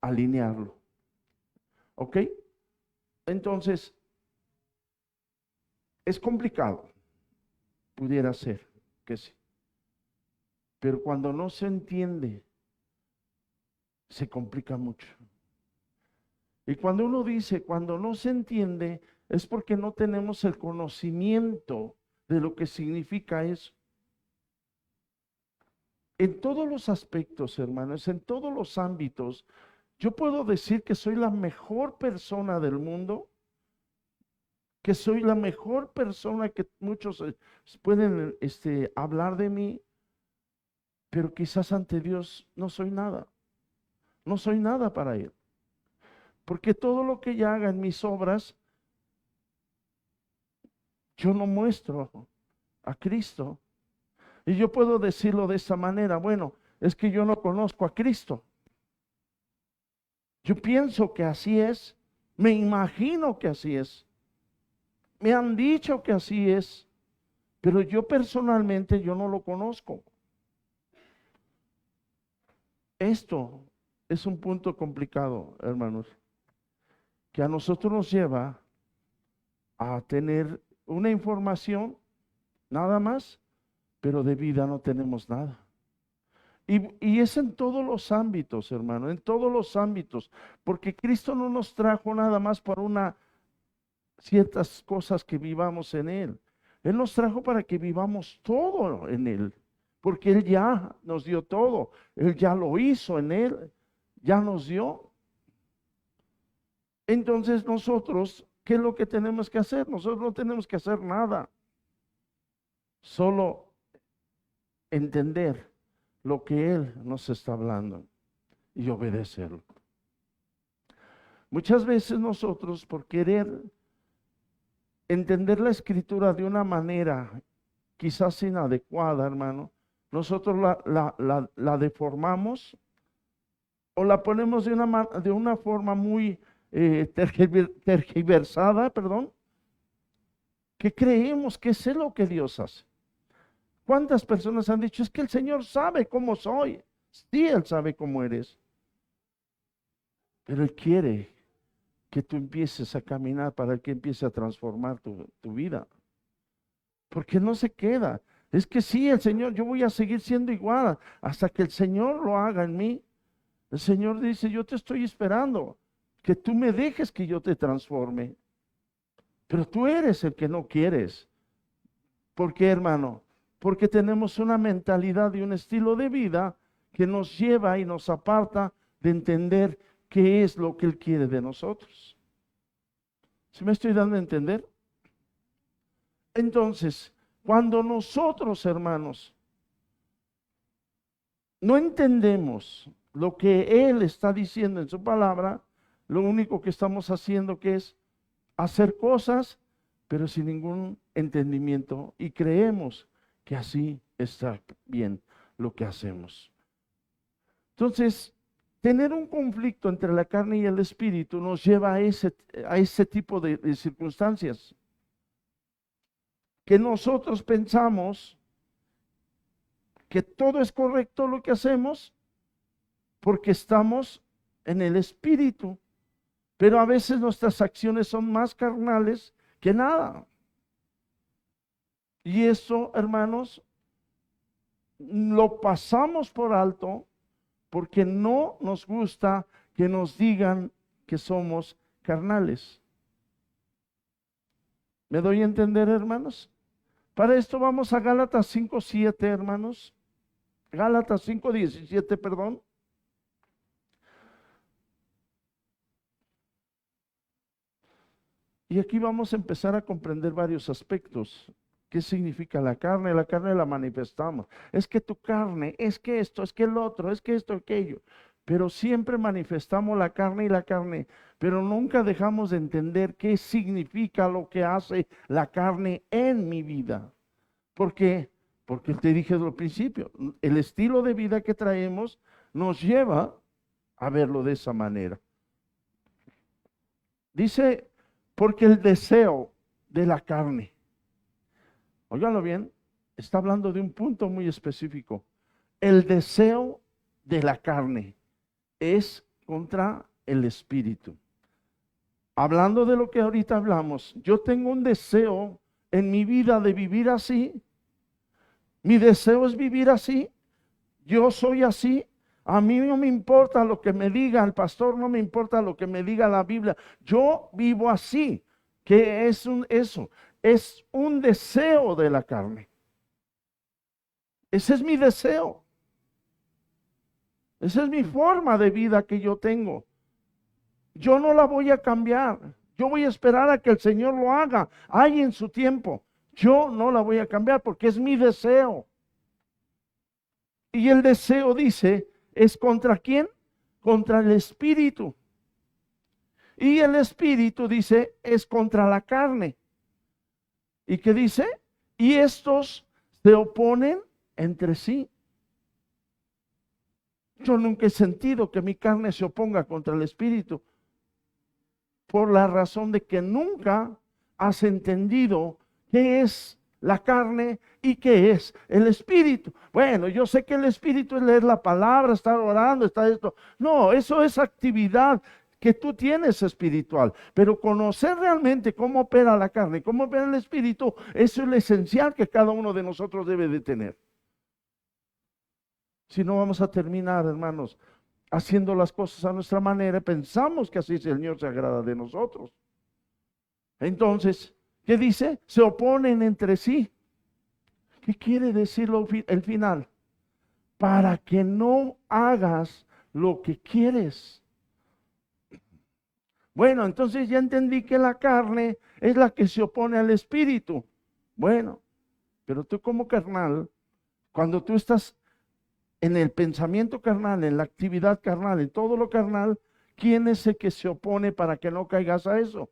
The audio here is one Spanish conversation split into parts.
alinearlo. ¿Ok? Entonces, es complicado, pudiera ser que sí. Pero cuando no se entiende, se complica mucho. Y cuando uno dice, cuando no se entiende, es porque no tenemos el conocimiento de lo que significa eso. En todos los aspectos, hermanos, en todos los ámbitos, yo puedo decir que soy la mejor persona del mundo, que soy la mejor persona que muchos pueden hablar de mí, pero quizás ante Dios no soy nada. No soy nada para Él. Porque todo lo que yo haga en mis obras, yo no muestro a Cristo. Y yo puedo decirlo de esta manera, bueno, es que yo no conozco a Cristo. Yo pienso que así es, me imagino que así es, me han dicho que así es, pero yo personalmente yo no lo conozco. Esto es un punto complicado, hermanos, que a nosotros nos lleva a tener una información, nada más, pero de vida no tenemos nada. Y es en todos los ámbitos, hermano, en todos los ámbitos, porque Cristo no nos trajo nada más para ciertas cosas que vivamos en Él. Él nos trajo para que vivamos todo en Él, porque Él ya nos dio todo, Él ya lo hizo en Él, ya nos dio. Entonces nosotros, ¿qué es lo que tenemos que hacer? Nosotros no tenemos que hacer nada, solo entender lo que Él nos está hablando y obedecerlo. Muchas veces nosotros, por querer entender la escritura de una manera quizás inadecuada, hermano, nosotros la deformamos o la ponemos de una forma muy tergiversada, perdón, que creemos que es lo que Dios hace. ¿Cuántas personas han dicho, es que el Señor sabe cómo soy? Sí, Él sabe cómo eres, pero Él quiere que tú empieces a caminar para que empiece a transformar tu vida. Porque no se queda. Es que sí, el Señor, yo voy a seguir siendo igual hasta que el Señor lo haga en mí. El Señor dice, yo te estoy esperando, que tú me dejes que yo te transforme. Pero tú eres el que no quieres. ¿Por qué, hermano? Porque tenemos una mentalidad y un estilo de vida que nos lleva y nos aparta de entender qué es lo que Él quiere de nosotros. ¿Sí me estoy dando a entender? Entonces, cuando nosotros, hermanos, no entendemos lo que Él está diciendo en su palabra, lo único que estamos haciendo que es hacer cosas, pero sin ningún entendimiento, y creemos que así está bien lo que hacemos. Entonces, tener un conflicto entre la carne y el espíritu nos lleva a ese tipo de circunstancias. Que nosotros pensamos que todo es correcto lo que hacemos porque estamos en el espíritu, pero a veces nuestras acciones son más carnales que nada. Y eso, hermanos, lo pasamos por alto porque no nos gusta que nos digan que somos carnales. ¿Me doy a entender, hermanos? Para esto vamos a Gálatas 5:7, hermanos. Gálatas 5:17, perdón. Y aquí vamos a empezar a comprender varios aspectos. ¿Qué significa la carne? La carne la manifestamos. Es que tu carne, es que esto, es que el otro, es que esto, aquello. Pero siempre manifestamos la carne y la carne, pero nunca dejamos de entender qué significa lo que hace la carne en mi vida. ¿Por qué? Porque te dije desde el principio, el estilo de vida que traemos nos lleva a verlo de esa manera. Dice, porque el deseo de la carne, óiganlo bien, está hablando de un punto muy específico. El deseo de la carne es contra el espíritu. Hablando de lo que ahorita hablamos, yo tengo un deseo en mi vida de vivir así. Mi deseo es vivir así. Yo soy así. A mí no me importa lo que me diga el pastor, no me importa lo que me diga la Biblia. Yo vivo así. ¿Qué es eso? Es un deseo de la carne. Ese es mi deseo. Esa es mi forma de vida que yo tengo. Yo no la voy a cambiar. Yo voy a esperar a que el Señor lo haga. Ahí en su tiempo. Yo no la voy a cambiar porque es mi deseo. Y el deseo dice, ¿es contra quién? Contra el espíritu. Y el espíritu dice, es contra la carne. ¿Y qué dice? Y estos se oponen entre sí. Yo nunca he sentido que mi carne se oponga contra el espíritu, por la razón de que nunca has entendido qué es la carne y qué es el espíritu. Bueno, yo sé que el espíritu es leer la palabra, estar orando, estar esto. No, eso es actividad que tú tienes espiritual, pero conocer realmente cómo opera la carne, cómo opera el espíritu, eso es lo esencial que cada uno de nosotros debe de tener. Si no, vamos a terminar, hermanos, haciendo las cosas a nuestra manera. Pensamos que así el Señor se agrada de nosotros. Entonces, ¿qué dice? Se oponen entre sí. ¿Qué quiere decir el final? Para que no hagas lo que quieres. Bueno, entonces ya entendí que la carne es la que se opone al espíritu. Bueno, pero tú como carnal, cuando tú estás en el pensamiento carnal, en la actividad carnal, en todo lo carnal, ¿quién es el que se opone para que no caigas a eso?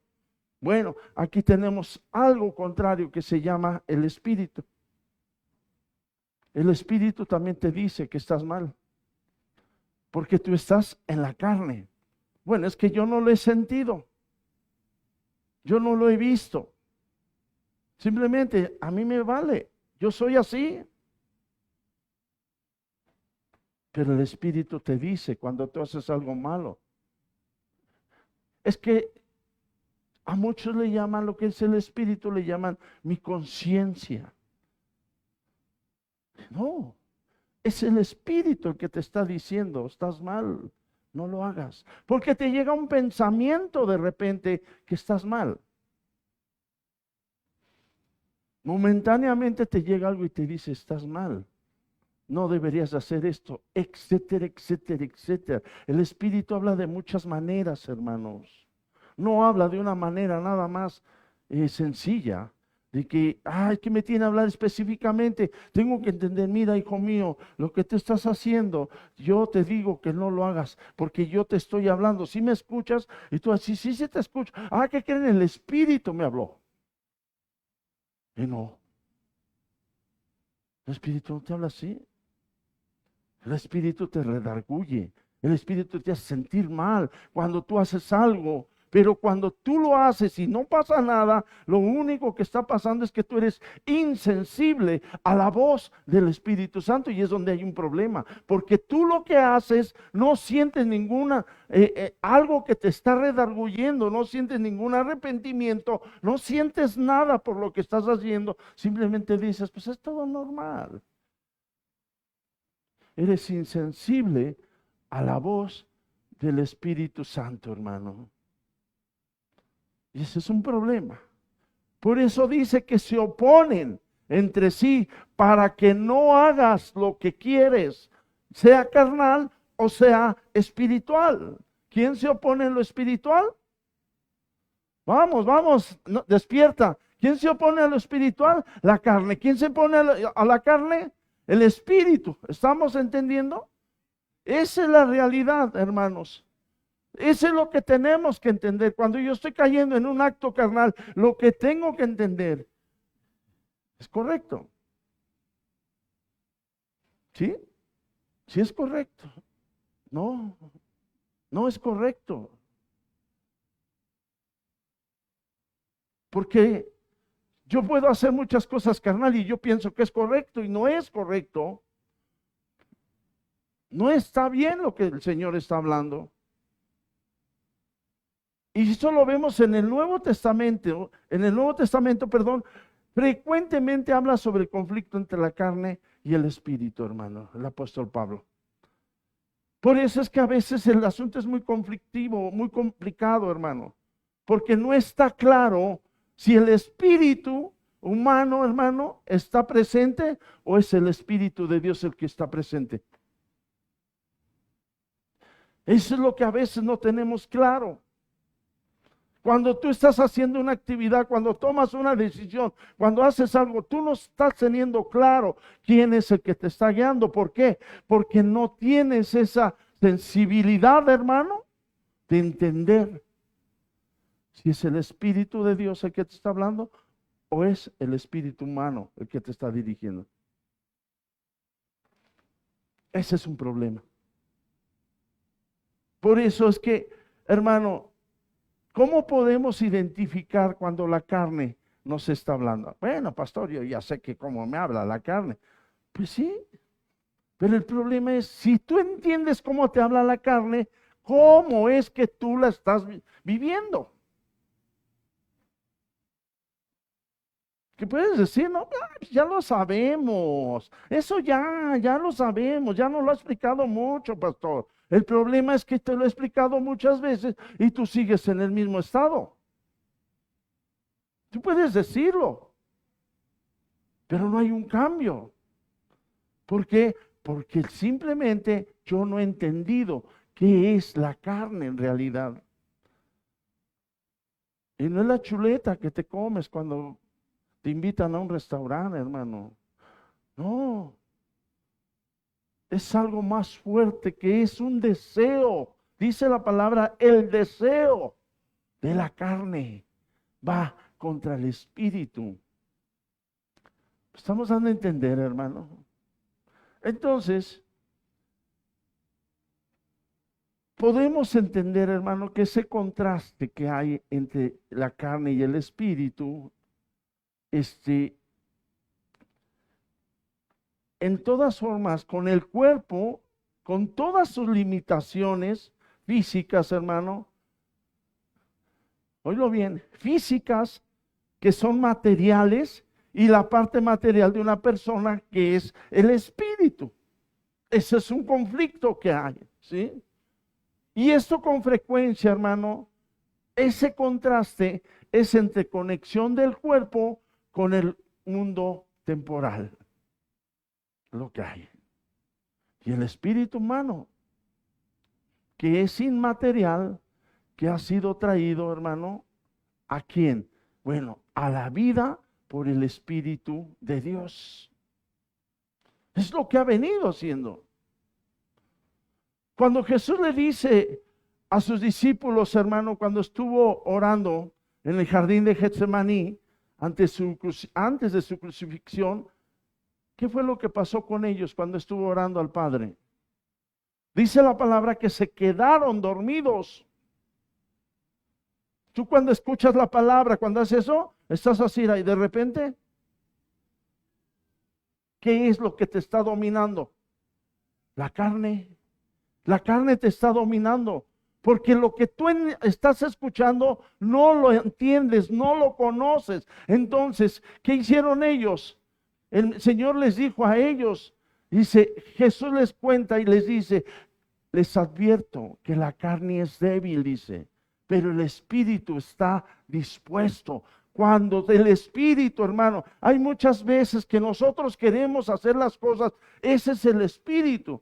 Bueno, aquí tenemos algo contrario que se llama el espíritu. El espíritu también te dice que estás mal, porque tú estás en la carne. Bueno, es que yo no lo he sentido, yo no lo he visto. Simplemente a mí me vale, yo soy así. Pero el espíritu te dice cuando tú haces algo malo. Es que a muchos le llaman lo que es el espíritu, le llaman mi conciencia. No, es el espíritu el que te está diciendo, estás mal, no lo hagas. Porque te llega un pensamiento de repente que estás mal. Momentáneamente te llega algo y te dice, estás mal. No deberías hacer esto, etcétera, etcétera, etcétera. El espíritu habla de muchas maneras, hermanos. No habla de una manera nada más sencilla, de que, es que me tiene que hablar específicamente. Tengo que entender, mira, hijo mío, lo que te estás haciendo, yo te digo que no lo hagas, porque yo te estoy hablando. Si me escuchas, y tú así, sí te escucho. ¿Qué creen? El espíritu me habló. Y no. El espíritu no te habla así. El espíritu te redarguye, el espíritu te hace sentir mal cuando tú haces algo, pero cuando tú lo haces y no pasa nada, lo único que está pasando es que tú eres insensible a la voz del Espíritu Santo y es donde hay un problema, porque tú lo que haces no sientes ninguna, algo que te está redarguyendo, no sientes ningún arrepentimiento, no sientes nada por lo que estás haciendo, simplemente dices, pues es todo normal. Eres insensible a la voz del Espíritu Santo, hermano. Y ese es un problema. Por eso dice que se oponen entre sí para que no hagas lo que quieres, sea carnal o sea espiritual. ¿Quién se opone en lo espiritual? Vamos, no, despierta. ¿Quién se opone a lo espiritual? La carne. ¿Quién se opone a la carne? El espíritu. ¿Estamos entendiendo? Esa es la realidad, hermanos. Eso es lo que tenemos que entender. Cuando yo estoy cayendo en un acto carnal, lo que tengo que entender es correcto. ¿Sí? Sí es correcto. No, no es correcto. Porque yo puedo hacer muchas cosas carnal y yo pienso que es correcto y no es correcto. No está bien lo que el Señor está hablando. Y eso lo vemos en el Nuevo Testamento. En el Nuevo Testamento, perdón, frecuentemente habla sobre el conflicto entre la carne y el espíritu, hermano, el apóstol Pablo. Por eso es que a veces el asunto es muy conflictivo, muy complicado, hermano, porque no está claro si el espíritu humano, hermano, está presente o es el espíritu de Dios el que está presente. Eso es lo que a veces no tenemos claro. Cuando tú estás haciendo una actividad, cuando tomas una decisión, cuando haces algo, tú no estás teniendo claro quién es el que te está guiando. ¿Por qué? Porque no tienes esa sensibilidad, hermano, de entender si es el Espíritu de Dios el que te está hablando o es el espíritu humano el que te está dirigiendo. Ese es un problema. Por eso es que, hermano, ¿cómo podemos identificar cuando la carne nos está hablando? Bueno, pastor, yo ya sé que cómo me habla la carne. Pues sí, pero el problema es, si tú entiendes cómo te habla la carne, ¿cómo es que tú la estás viviendo? ¿Qué puedes decir? No, ya lo sabemos. Eso ya lo sabemos. Ya nos lo ha explicado mucho, pastor. El problema es que te lo he explicado muchas veces y tú sigues en el mismo estado. Tú puedes decirlo, pero no hay un cambio. ¿Por qué? Porque simplemente yo no he entendido qué es la carne en realidad. Y no es la chuleta que te comes cuando te invitan a un restaurante, hermano. No, es algo más fuerte que es un deseo. Dice la palabra, el deseo de la carne va contra el espíritu. Estamos dando a entender, hermano. Entonces, podemos entender, hermano, que ese contraste que hay entre la carne y el espíritu, en todas formas, con el cuerpo, con todas sus limitaciones físicas, hermano, oílo bien, físicas que son materiales y la parte material de una persona que es el espíritu. Ese es un conflicto que hay, ¿sí? Y esto con frecuencia, hermano, ese contraste es entre conexión del cuerpo con el mundo temporal, lo que hay. Y el espíritu humano, que es inmaterial, que ha sido traído, hermano, ¿a quién? Bueno, a la vida por el Espíritu de Dios. Es lo que ha venido haciendo. Cuando Jesús le dice a sus discípulos, hermano, cuando estuvo orando en el jardín de Getsemaní, antes de su crucifixión, ¿qué fue lo que pasó con ellos cuando estuvo orando al Padre? Dice la palabra que se quedaron dormidos. Tú cuando escuchas la palabra, cuando haces eso, estás así y de repente, ¿qué es lo que te está dominando? La carne. La carne te está dominando. Porque lo que tú estás escuchando no lo entiendes, no lo conoces. Entonces, ¿qué hicieron ellos? El Señor les dijo a ellos, dice, Jesús les cuenta y les dice, les advierto que la carne es débil, dice, pero el espíritu está dispuesto. Cuando del espíritu, hermano, hay muchas veces que nosotros queremos hacer las cosas, ese es el espíritu.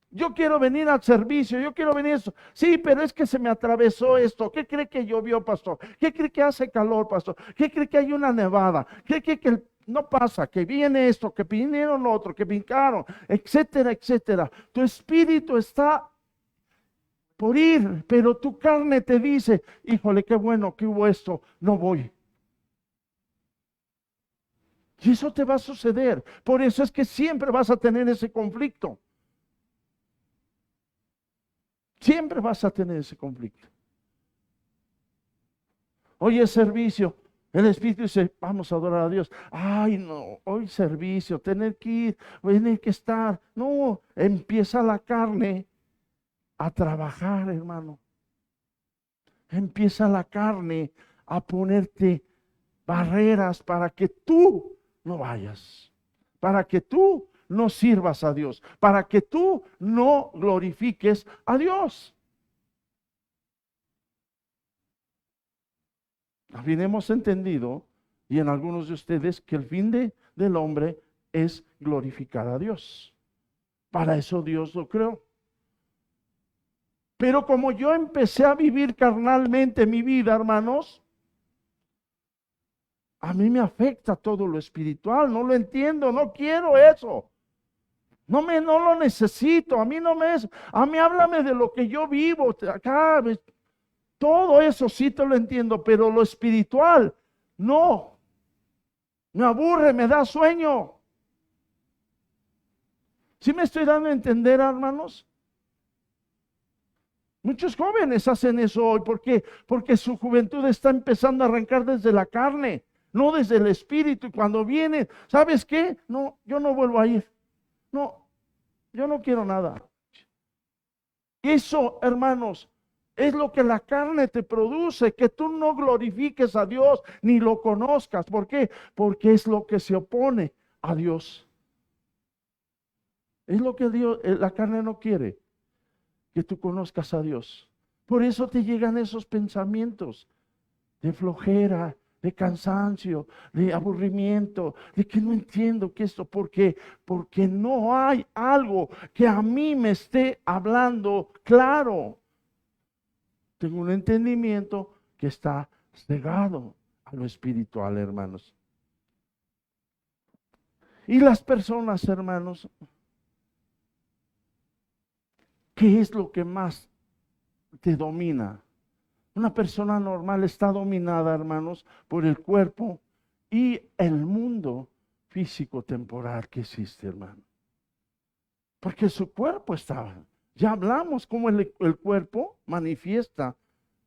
Yo quiero venir al servicio, yo quiero venir eso. Sí, pero es que se me atravesó esto. ¿Qué cree que llovió, pastor? ¿Qué cree que hace calor, pastor? ¿Qué cree que hay una nevada? ¿Qué cree que no pasa? Que viene esto, que vinieron otro, que brincaron, etcétera, etcétera. Tu espíritu está por ir, pero tu carne te dice, híjole, qué bueno que hubo esto, no voy. Y eso te va a suceder. Por eso es que siempre vas a tener ese conflicto. Siempre vas a tener ese conflicto. Hoy es servicio. El Espíritu dice, vamos a adorar a Dios. Ay, no, hoy servicio, tener que ir, tener que estar. No, empieza la carne a trabajar, hermano. empieza la carne a ponerte barreras para que tú no vayas, para que tú no sirvas a Dios, para que tú no glorifiques a Dios. Bien hemos entendido, y en algunos de ustedes, que el fin del hombre es glorificar a Dios. Para eso Dios lo creó. Pero como yo empecé a vivir carnalmente mi vida, hermanos, a mí me afecta todo lo espiritual, no lo entiendo, no quiero eso. No lo necesito, a mí háblame de lo que yo vivo, acá, todo eso sí te lo entiendo, pero lo espiritual, no. Me aburre, me da sueño. ¿Sí me estoy dando a entender, hermanos? Muchos jóvenes hacen eso hoy. ¿Por qué? Porque su juventud está empezando a arrancar desde la carne, no desde el espíritu. Y cuando viene, ¿sabes qué? No, yo no vuelvo a ir. No, yo no quiero nada. Eso, hermanos, es lo que la carne te produce, que tú no glorifiques a Dios ni lo conozcas. ¿Por qué? Porque es lo que se opone a Dios. Es lo que la carne no quiere, que tú conozcas a Dios. Por eso te llegan esos pensamientos de flojera, de cansancio, de aburrimiento, de que no entiendo que esto, porque no hay algo que a mí me esté hablando claro. Tengo un entendimiento que está cegado a lo espiritual, hermanos. Y las personas, hermanos, ¿qué es lo que más te domina? Una persona normal está dominada, hermanos, por el cuerpo y el mundo físico temporal que existe, hermano. Porque su cuerpo está. Ya hablamos cómo el cuerpo manifiesta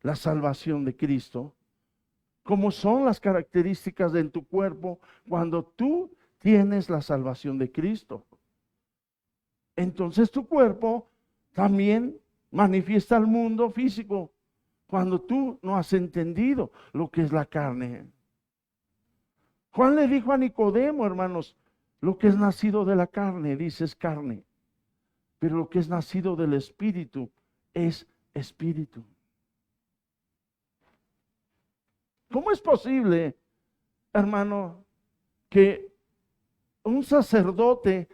la salvación de Cristo. Cómo son las características de tu cuerpo cuando tú tienes la salvación de Cristo. Entonces tu cuerpo también manifiesta al mundo físico cuando tú no has entendido lo que es la carne. Juan le dijo a Nicodemo, hermanos, lo que es nacido de la carne, dice, es carne, pero lo que es nacido del espíritu es espíritu. ¿Cómo es posible, hermano, que un sacerdote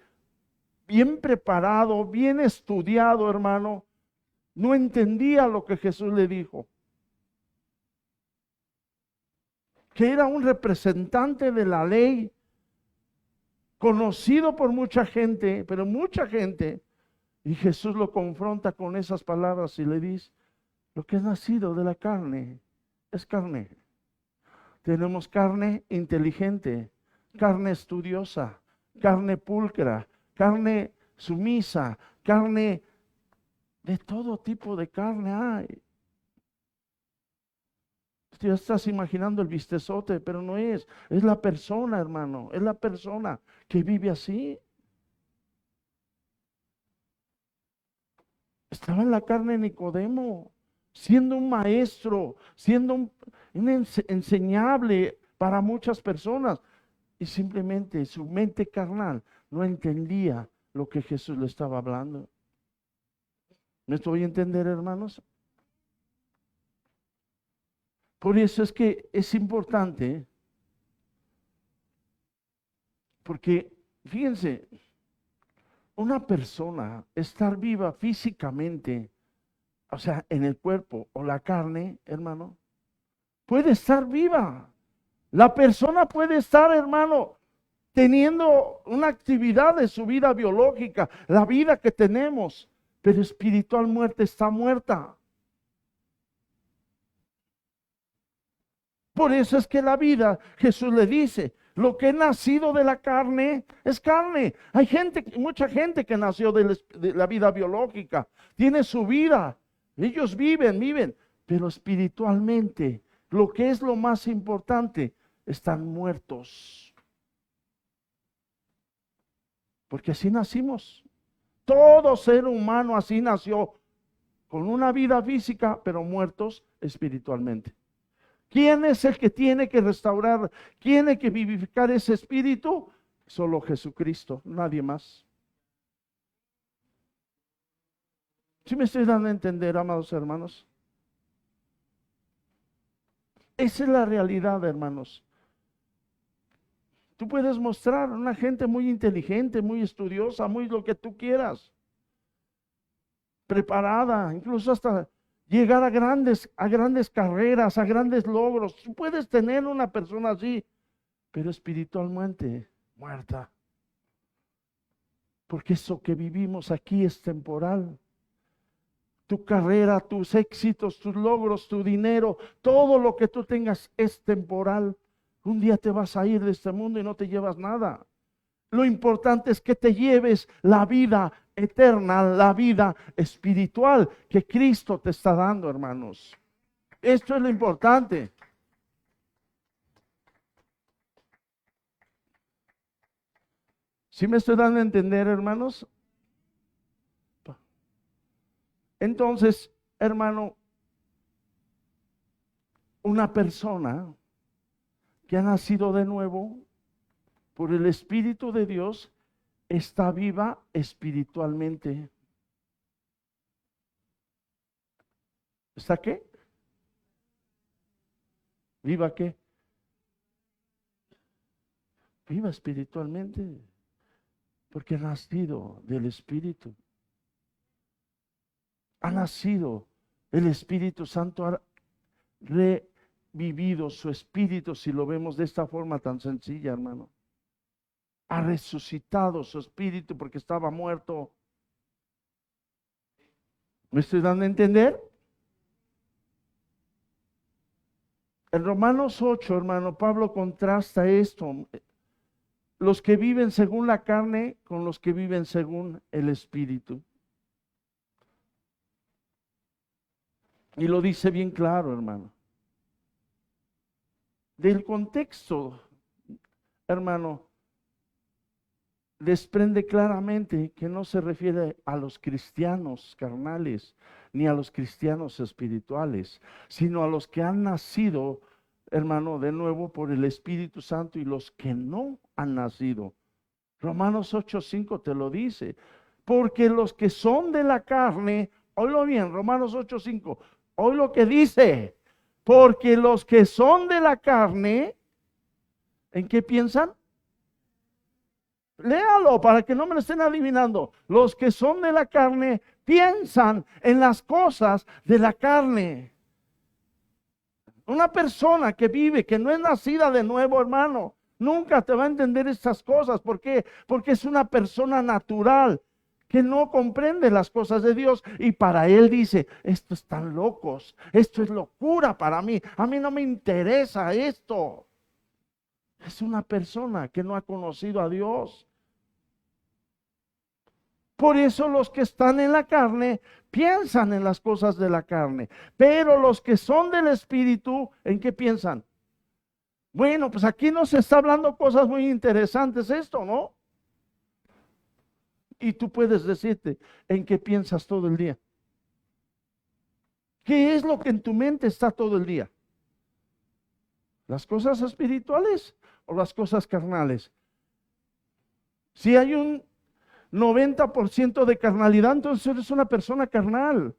bien preparado, bien estudiado, hermano, no entendía lo que Jesús le dijo? Que era un representante de la ley, conocido por mucha gente, pero mucha gente, y Jesús lo confronta con esas palabras y le dice, lo que es nacido de la carne es carne. Tenemos carne inteligente, carne estudiosa, carne pulcra, carne sumisa, carne de todo tipo de carne hay. Ya estás imaginando el vistezote, pero no es la persona, hermano, es la persona que vive así. Estaba en la carne Nicodemo, siendo un maestro, siendo un enseñable para muchas personas, y simplemente su mente carnal no entendía lo que Jesús le estaba hablando. ¿Me estoy a entender, hermanos? Por eso es que es importante, porque fíjense, una persona estar viva físicamente, o sea, en el cuerpo o la carne, hermano, puede estar viva. La persona puede estar, hermano, teniendo una actividad de su vida biológica, la vida que tenemos, pero espiritual muerte está muerta. Por eso es que la vida, Jesús le dice, lo que es nacido de la carne es carne. Hay gente, mucha gente que nació de la vida biológica, tiene su vida, ellos viven, pero espiritualmente, lo que es lo más importante, están muertos. Porque así nacimos. Todo ser humano así nació. con una vida física, pero muertos espiritualmente. ¿Quién es el que tiene que restaurar, tiene que vivificar ese espíritu? Solo Jesucristo, nadie más. ¿Sí me estoy dando a entender, amados hermanos? Esa es la realidad, hermanos. Tú puedes mostrar a una gente muy inteligente, muy estudiosa, muy lo que tú quieras, preparada, incluso hasta llegar a grandes carreras, a grandes logros. Tú puedes tener una persona así, pero espiritualmente muerta. Porque eso que vivimos aquí es temporal. Tu carrera, tus éxitos, tus logros, tu dinero, todo lo que tú tengas es temporal. Un día te vas a ir de este mundo y no te llevas nada. Lo importante es que te lleves la vida eterna, la vida espiritual que Cristo te está dando, hermanos. Esto es lo importante. ¿Sí me estoy dando a entender, hermanos? Entonces, hermano, una persona que ha nacido de nuevo por el Espíritu de Dios está viva espiritualmente. ¿Está qué? ¿Viva qué? Viva espiritualmente, porque ha nacido del Espíritu. Ha nacido, el Espíritu Santo ha revivido su espíritu, si lo vemos de esta forma tan sencilla, hermano. Ha resucitado su espíritu porque estaba muerto. ¿Me estoy dando a entender? En Romanos 8, hermano, Pablo contrasta esto. Los que viven según la carne con los que viven según el espíritu. Y lo dice bien claro, hermano. Del contexto, hermano, desprende claramente que no se refiere a los cristianos carnales ni a los cristianos espirituales, sino a los que han nacido, hermano, de nuevo por el Espíritu Santo y los que no han nacido. Romanos 8:5 te lo dice, porque los que son de la carne, oílo bien, Romanos 8:5, oí lo que dice, porque los que son de la carne, ¿en qué piensan? Léalo para que no me lo estén adivinando. Los que son de la carne piensan en las cosas de la carne. Una persona que vive, que no es nacida de nuevo, hermano, nunca te va a entender estas cosas. ¿Por qué? Porque es una persona natural que no comprende las cosas de Dios y para él dice, estos están locos, esto es locura para mí, a mí no me interesa esto. Es una persona que no ha conocido a Dios. Por eso los que están en la carne piensan en las cosas de la carne, pero los que son del Espíritu, ¿en qué piensan? Bueno, pues aquí nos está hablando cosas muy interesantes esto, ¿no? Y tú puedes decirte en qué piensas todo el día. ¿Qué es lo que en tu mente está todo el día? ¿Las cosas espirituales o las cosas carnales? Si hay un 90% de carnalidad, entonces eres una persona carnal.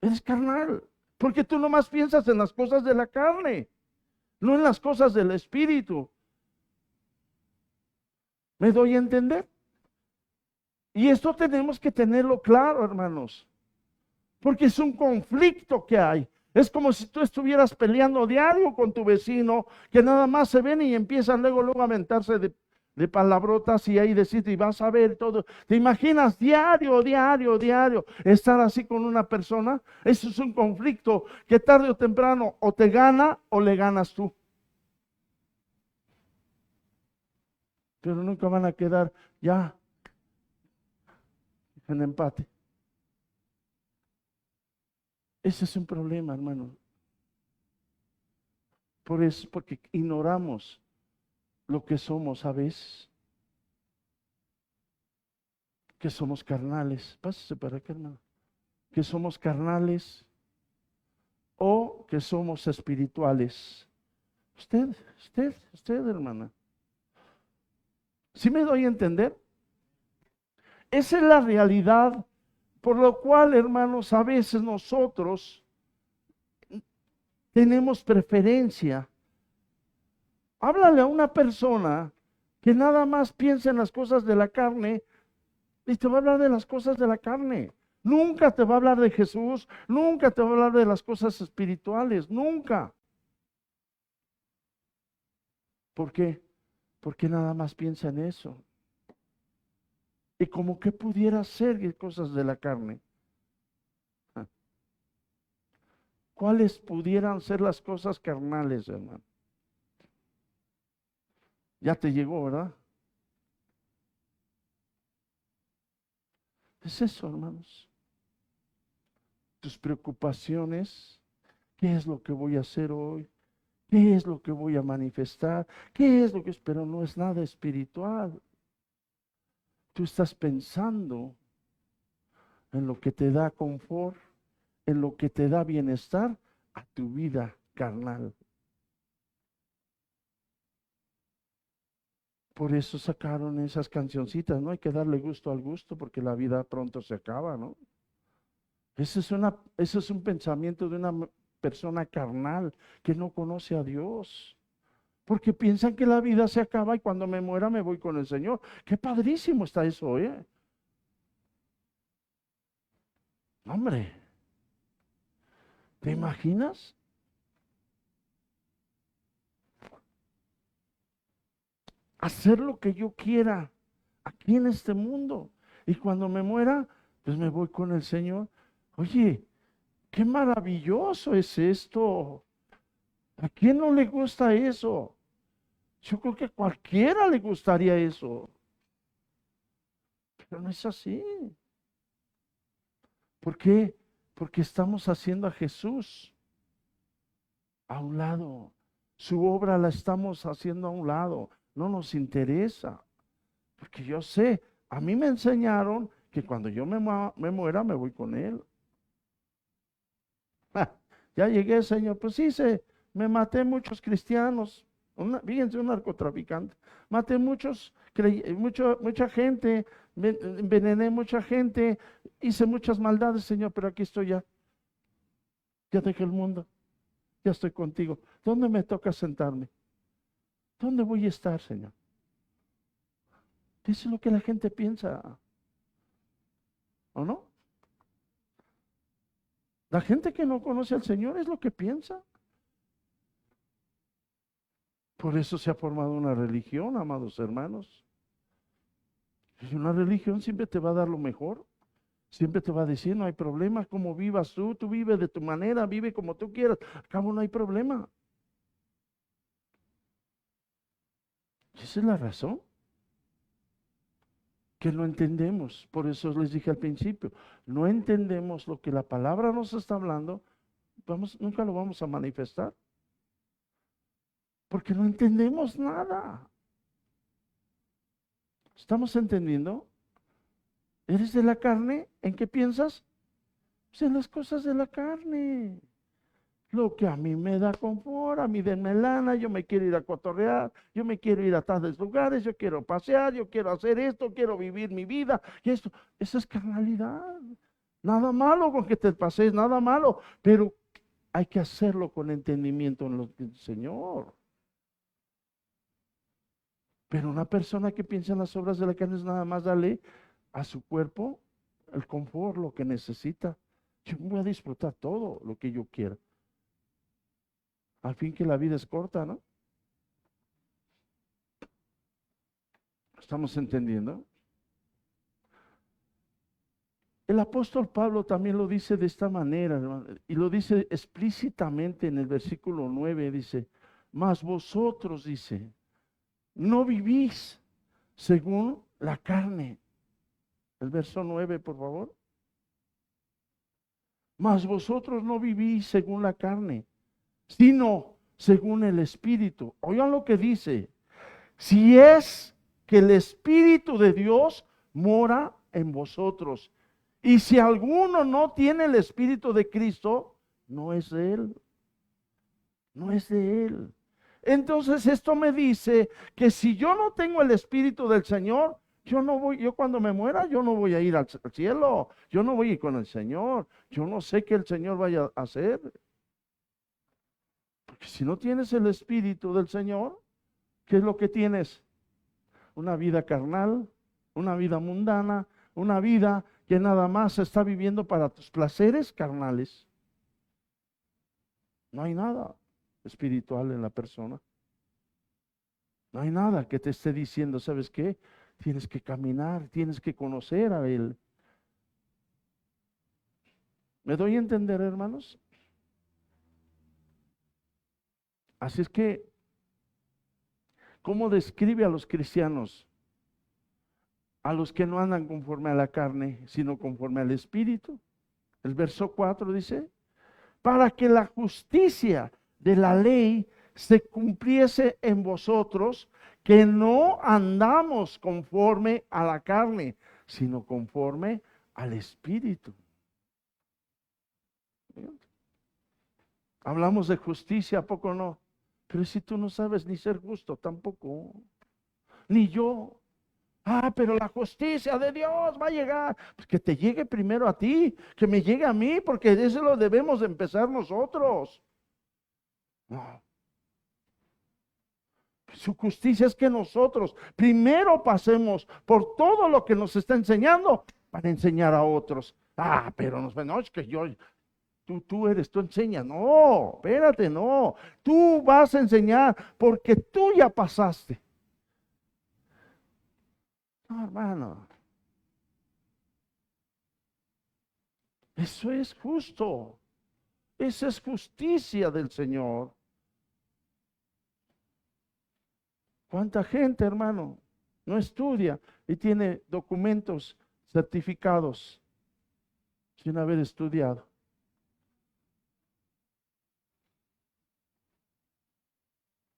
Eres carnal, porque tú nomás piensas en las cosas de la carne, no en las cosas del espíritu. ¿Me doy a entender? Y esto tenemos que tenerlo claro, hermanos, porque es un conflicto que hay. Es como si tú estuvieras peleando diario con tu vecino, que nada más se ven y empiezan luego a aventarse de palabrotas y ahí decirte, y vas a ver todo. ¿Te imaginas diario estar así con una persona? Eso es un conflicto que tarde o temprano o te gana o le ganas tú. Pero nunca van a quedar ya en empate. Ese es un problema, hermano. Por eso, porque ignoramos lo que somos a veces, que somos carnales. Pásese para acá, hermano. que somos carnales o que somos espirituales. Usted, hermana. ¿Sí me doy a entender? Esa es la realidad, por lo cual, hermanos, a veces nosotros tenemos preferencia. Háblale a una persona que nada más piensa en las cosas de la carne y te va a hablar de las cosas de la carne. Nunca te va a hablar de Jesús, nunca te va a hablar de las cosas espirituales, nunca. ¿Por qué? Porque nada más piensa en eso. Y como que pudiera ser cosas de la carne. ¿Cuáles pudieran ser las cosas carnales, hermano? Ya te llegó, ¿verdad? Es eso, hermanos. Tus preocupaciones, ¿qué es lo que voy a hacer hoy? ¿Qué es lo que voy a manifestar? ¿Qué es lo que es? Pero no es nada espiritual. Tú estás pensando en lo que te da confort, en lo que te da bienestar a tu vida carnal. Por eso sacaron esas cancioncitas, ¿no? Hay que darle gusto al gusto porque la vida pronto se acaba, ¿no? Eso es un pensamiento de una persona carnal que no conoce a Dios. Porque piensan que la vida se acaba y cuando me muera me voy con el Señor. Qué padrísimo está eso, ¿eh? Hombre, ¿te imaginas? Hacer lo que yo quiera aquí en este mundo. Y cuando me muera, pues me voy con el Señor. Oye, qué maravilloso es esto. ¿A quién no le gusta eso? Yo creo que a cualquiera le gustaría eso. Pero no es así. ¿Por qué? Porque estamos haciendo a Jesús a un lado. Su obra la estamos haciendo a un lado. No nos interesa. Porque yo sé, a mí me enseñaron que cuando yo me muera me voy con Él. Ya llegué, Señor. Pues sí, me maté muchos cristianos. Fíjense, un narcotraficante. Maté mucha gente, envenené mucha gente, hice muchas maldades, Señor, pero aquí estoy ya. Ya dejé el mundo. Ya estoy contigo. ¿Dónde me toca sentarme? ¿Dónde voy a estar, Señor? Eso es lo que la gente piensa. ¿O no? La gente que no conoce al Señor es lo que piensa. Por eso se ha formado una religión, amados hermanos. Y una religión siempre te va a dar lo mejor. Siempre te va a decir, no hay problema, como vivas tú vive de tu manera, vive como tú quieras. Al cabo no hay problema. Y esa es la razón que no entendemos. Por eso les dije al principio, no entendemos lo que la palabra nos está hablando, nunca lo vamos a manifestar. Porque no entendemos nada. ¿Estamos entendiendo? ¿Eres de la carne? ¿En qué piensas? Pues en las cosas de la carne. Lo que a mí me da confort, a mí denme lana, yo me quiero ir a cotorrear, yo me quiero ir a tales lugares, yo quiero pasear, yo quiero hacer esto, quiero vivir mi vida. Y esto, esa es carnalidad. Nada malo con que te pases, nada malo, pero hay que hacerlo con entendimiento en lo del Señor. Pero una persona que piensa en las obras de la carne es nada más darle a su cuerpo el confort, lo que necesita. Yo voy a disfrutar todo lo que yo quiera. Al fin que la vida es corta, ¿no? ¿Estamos entendiendo? El apóstol Pablo también lo dice de esta manera, hermano, y lo dice explícitamente en el versículo 9, dice, mas vosotros, dice, no vivís según la carne. El verso 9, por favor. Mas vosotros no vivís según la carne, sino según el Espíritu. Oigan lo que dice. Si es que el Espíritu de Dios mora en vosotros. Y si alguno no tiene el Espíritu de Cristo, no es de Él. No es de Él. Entonces esto me dice que si yo no tengo el Espíritu del Señor, yo no voy, yo cuando me muera, yo no voy a ir al cielo. Yo no voy a ir con el Señor. Yo no sé qué el Señor vaya a hacer. Porque si no tienes el Espíritu del Señor, ¿qué es lo que tienes? Una vida carnal, una vida mundana, una vida que nada más se está viviendo para tus placeres carnales. No hay nada espiritual en la persona. No hay nada que te esté diciendo, ¿sabes qué? Tienes que caminar, tienes que conocer a Él. ¿Me doy a entender, hermanos? Así es que, ¿cómo describe a los cristianos? A los que no andan conforme a la carne, sino conforme al Espíritu. El verso 4 dice, para que la justicia de la ley se cumpliese en vosotros, que no andamos conforme a la carne, sino conforme al Espíritu. Hablamos de justicia, ¿a poco no? Pero si tú no sabes ni ser justo, tampoco. Ni yo. Ah, pero la justicia de Dios va a llegar. Pues que te llegue primero a ti, que me llegue a mí, porque eso lo debemos de empezar nosotros. No. Su justicia es que nosotros primero pasemos por todo lo que nos está enseñando para enseñar a otros. Ah, pero no, es que tú enseñas. No, espérate, no. Tú vas a enseñar porque tú ya pasaste. No, hermano. Eso es justo. Esa es justicia del Señor. ¿Cuánta gente, hermano, no estudia y tiene documentos certificados sin haber estudiado?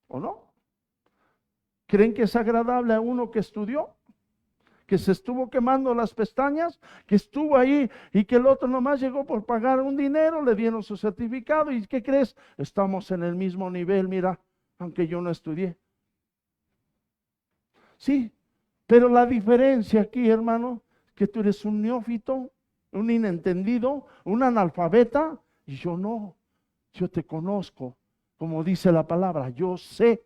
¿O no? ¿Creen que es agradable a uno que estudió? Que se estuvo quemando las pestañas, que estuvo ahí y que el otro nomás llegó por pagar un dinero, le dieron su certificado y ¿qué crees? Estamos en el mismo nivel, mira, aunque yo no estudié. Sí, pero la diferencia aquí, hermano, que tú eres un neófito, un inentendido, un analfabeta, y yo no. Yo te conozco, como dice la palabra, yo sé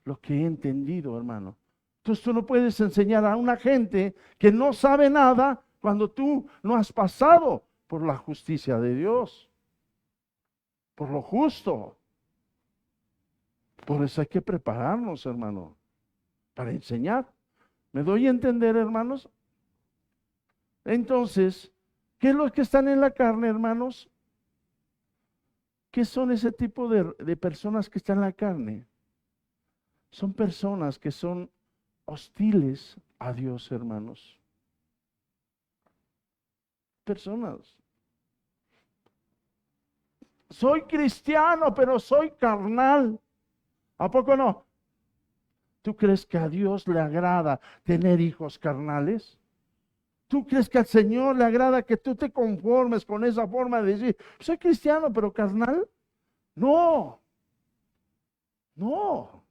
lo que he entendido, hermano. Entonces tú no puedes enseñar a una gente que no sabe nada cuando tú no has pasado por la justicia de Dios, por lo justo. Por eso hay que prepararnos, hermano, para enseñar. ¿Me doy a entender, hermanos? Entonces, ¿qué es lo que están en la carne, hermanos? ¿Qué son ese tipo de personas que están en la carne? Son personas que son hostiles a Dios, hermanos. Personas. Soy cristiano, pero soy carnal. ¿A poco no? ¿Tú crees que a Dios le agrada tener hijos carnales? ¿Tú crees que al Señor le agrada que tú te conformes con esa forma de decir, soy cristiano, pero carnal? No, no.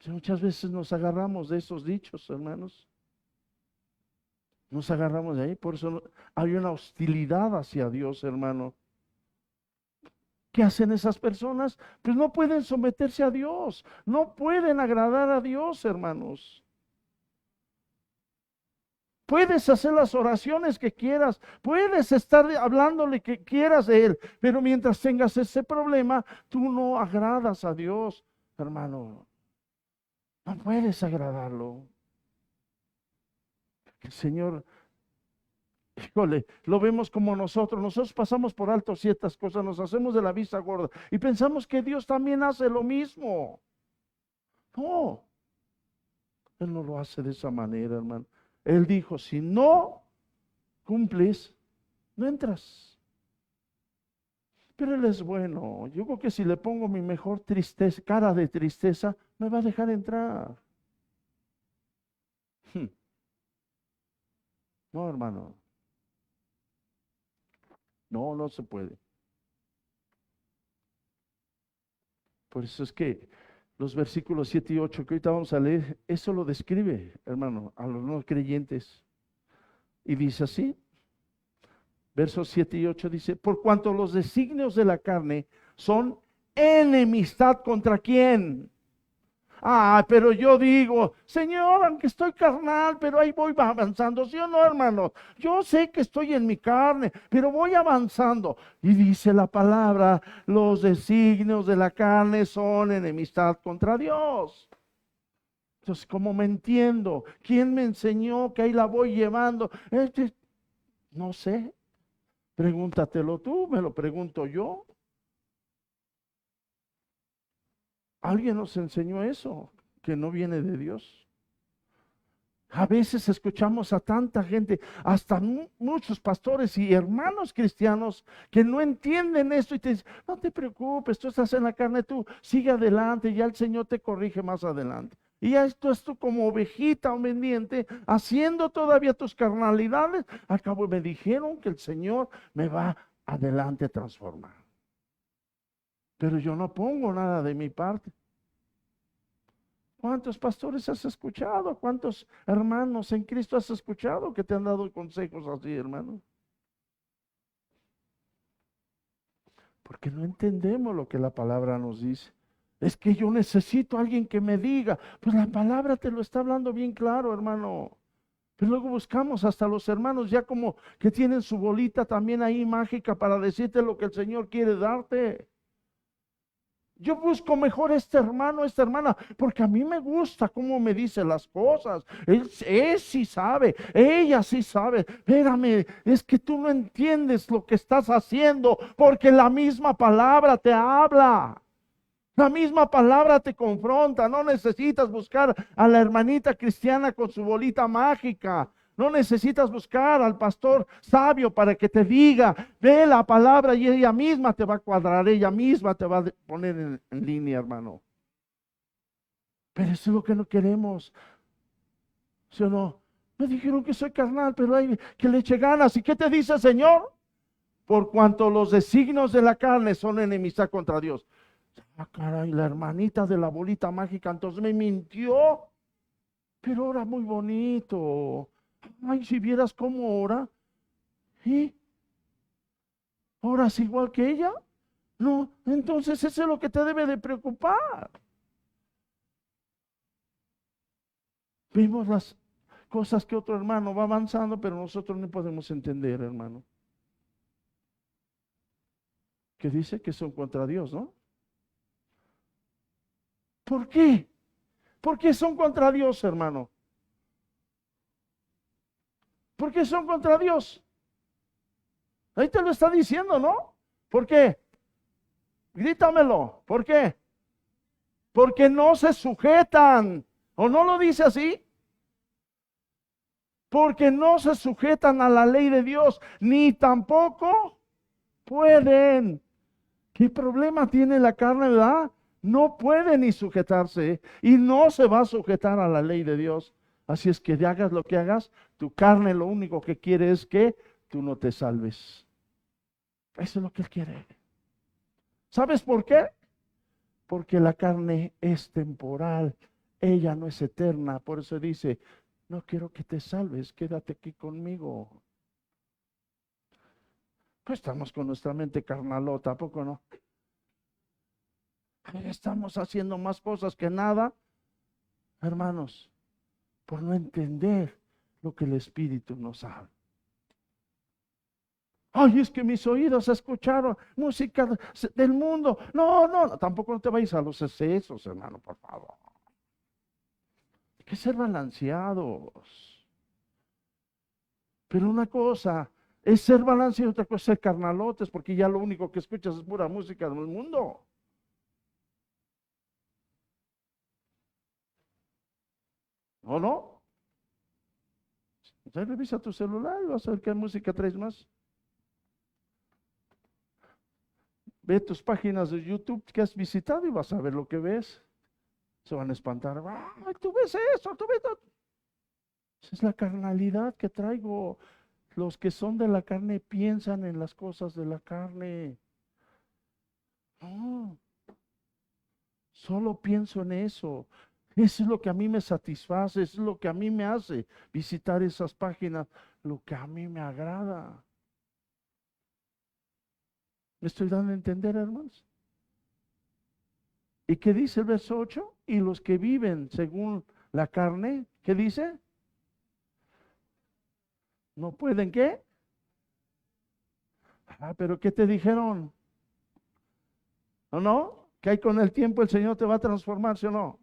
Muchas veces nos agarramos de esos dichos, hermanos. Nos agarramos de ahí, por eso hay una hostilidad hacia Dios, hermano. ¿Qué hacen esas personas? Pues no pueden someterse a Dios, no pueden agradar a Dios, hermanos. Puedes hacer las oraciones que quieras, puedes estar hablándole que quieras de Él, pero mientras tengas ese problema, tú no agradas a Dios, hermano. No puedes agradarlo. El Señor, híjole, lo vemos como nosotros pasamos por alto ciertas cosas, nos hacemos de la vista gorda y pensamos que Dios también hace lo mismo. No, Él no lo hace de esa manera, hermano. Él dijo, si no cumples, no entras. Pero Él es bueno. Yo creo que si le pongo mi mejor tristeza, cara de tristeza, me va a dejar entrar. Me No, hermano. No, no se puede. Por eso es que los versículos 7 y 8 que ahorita vamos a leer, eso lo describe, hermano, a los no creyentes. Y dice así, versos 7 y 8 dice, por cuanto los designios de la carne son enemistad contra quién. Ah, pero yo digo, Señor, aunque estoy carnal, pero ahí voy avanzando, ¿sí o no, hermano? Yo sé que estoy en mi carne, pero voy avanzando. Y dice la palabra, los designios de la carne son enemistad contra Dios. Entonces, ¿cómo me entiendo? ¿Quién me enseñó que ahí la voy llevando? No sé, pregúntatelo tú, me lo pregunto yo. Alguien nos enseñó eso, que no viene de Dios. A veces escuchamos a tanta gente, hasta muchos pastores y hermanos cristianos que no entienden esto y te dicen, no te preocupes, tú estás en la carne, tú sigue adelante, ya el Señor te corrige más adelante. Y ya esto es tú como ovejita obediente, haciendo todavía tus carnalidades. Al cabo me dijeron que el Señor me va adelante a transformar. Pero yo no pongo nada de mi parte. ¿Cuántos pastores has escuchado? ¿Cuántos hermanos en Cristo has escuchado que te han dado consejos así, hermano? Porque no entendemos lo que la palabra nos dice. Es que yo necesito a alguien que me diga. Pues la palabra te lo está hablando bien claro, hermano. Pero luego buscamos hasta los hermanos ya como que tienen su bolita también ahí mágica para decirte lo que el Señor quiere darte. Yo busco mejor este hermano, esta hermana, porque a mí me gusta cómo me dice las cosas. Él sí sabe, ella sí sabe. Espérame, es que tú no entiendes lo que estás haciendo, porque la misma palabra te habla. La misma palabra te confronta. No necesitas buscar a la hermanita cristiana con su bolita mágica. No necesitas buscar al pastor sabio para que te diga, ve la palabra y ella misma te va a cuadrar, ella misma te va a poner en línea, hermano. Pero eso es lo que no queremos, ¿sí o no? Me dijeron que soy carnal, pero hay que le eche ganas. ¿Y qué te dice el Señor? Por cuanto los designios de la carne son enemistad contra Dios. Ah, caray, la hermanita de la bolita mágica entonces me mintió, pero ora muy bonito. Ay, si vieras cómo ora. ¿Y oras igual que ella? No, entonces eso es lo que te debe de preocupar. Vemos las cosas que otro hermano va avanzando, pero nosotros no podemos entender, hermano. Que dice que son contra Dios, ¿no? ¿Por qué? ¿Por qué son contra Dios, hermano? ¿Por qué son contra Dios? Ahí te lo está diciendo, ¿no? ¿Por qué? Grítamelo. ¿Por qué? Porque no se sujetan. ¿O no lo dice así? Porque no se sujetan a la ley de Dios, ni tampoco pueden. ¿Qué problema tiene la carne, verdad? No puede ni sujetarse y no se va a sujetar a la ley de Dios. Así es que hagas lo que hagas, tu carne lo único que quiere es que tú no te salves. Eso es lo que él quiere. ¿Sabes por qué? Porque la carne es temporal, ella no es eterna. Por eso dice, no quiero que te salves, quédate aquí conmigo. Pues estamos con nuestra mente carnalota, ¿a poco no? Estamos haciendo más cosas que nada, hermanos, por no entender lo que el Espíritu nos habla. Ay, es que mis oídos escucharon música del mundo. No, no, tampoco no te vayas a los excesos, hermano, por favor. Hay que ser balanceados. Pero una cosa es ser balanceado, otra cosa es ser carnalotes, porque ya lo único que escuchas es pura música del mundo. ¿O no? Entonces revisa tu celular y vas a ver qué música traes más. Ve tus páginas de YouTube que has visitado y vas a ver lo que ves. Se van a espantar. ¡Ay, tú ves eso! ¡Tú ves eso! Esa es la carnalidad que traigo. Los que son de la carne piensan en las cosas de la carne. No, solo pienso en eso. Eso es lo que a mí me satisface, eso es lo que a mí me hace visitar esas páginas, lo que a mí me agrada. ¿Me estoy dando a entender, hermanos? ¿Y qué dice el verso 8? Y los que viven según la carne, ¿qué dice? ¿No pueden qué? Ah, pero ¿qué te dijeron? ¿O no? Que hay con el tiempo el Señor te va a transformar, ¿sí o no?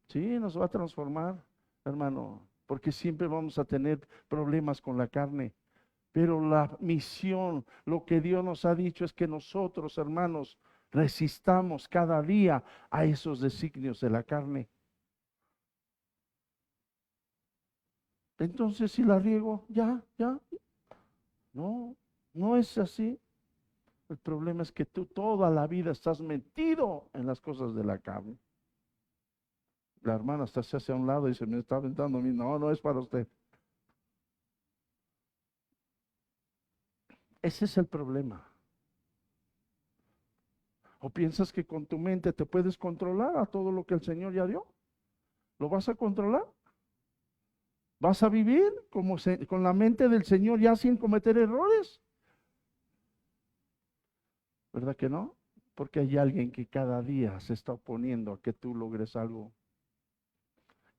Sí, nos va a transformar, hermano, porque siempre vamos a tener problemas con la carne. Pero la misión, lo que Dios nos ha dicho es que nosotros, hermanos, resistamos cada día a esos designios de la carne. Entonces, si la riego, ya. No, no es así. El problema es que tú toda la vida estás metido en las cosas de la carne. La hermana hasta se hace a un lado y se me está aventando a mí. No, no es para usted. Ese es el problema. ¿O piensas que con tu mente te puedes controlar a todo lo que el Señor ya dio? ¿Lo vas a controlar? ¿Vas a vivir con la mente del Señor ya sin cometer errores? ¿Verdad que no? Porque hay alguien que cada día se está oponiendo a que tú logres algo.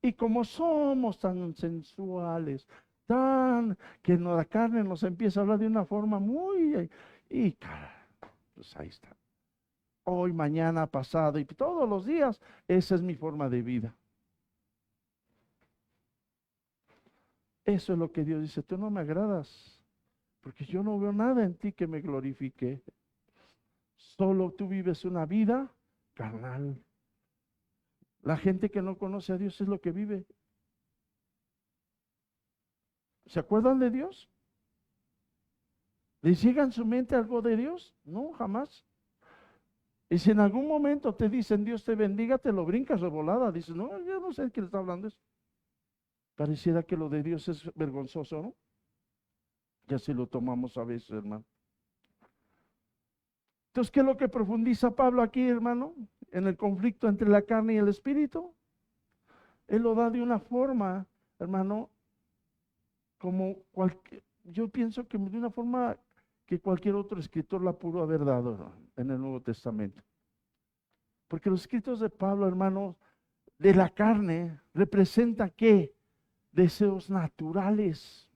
Y como somos tan sensuales, tan que la carne nos empieza a hablar de una forma muy... Y cara, pues ahí está. Hoy, mañana, pasado y todos los días, esa es mi forma de vida. Eso es lo que Dios dice, tú no me agradas, porque yo no veo nada en ti que me glorifique. Solo tú vives una vida carnal. La gente que no conoce a Dios es lo que vive. ¿Se acuerdan de Dios? ¿Les llega en su mente algo de Dios? No, jamás. Y si en algún momento te dicen Dios te bendiga, te lo brincas de volada. Dices, no, yo no sé de qué le está hablando eso. Pareciera que lo de Dios es vergonzoso, ¿no? Y así lo tomamos a veces, hermano. Entonces, ¿qué es lo que profundiza Pablo aquí, hermano? En el conflicto entre la carne y el espíritu. Él lo da de una forma, hermano, como yo pienso que de una forma que cualquier otro escritor la pudo haber dado en el Nuevo Testamento. Porque los escritos de Pablo, hermano, de la carne, representan ¿qué? Deseos naturales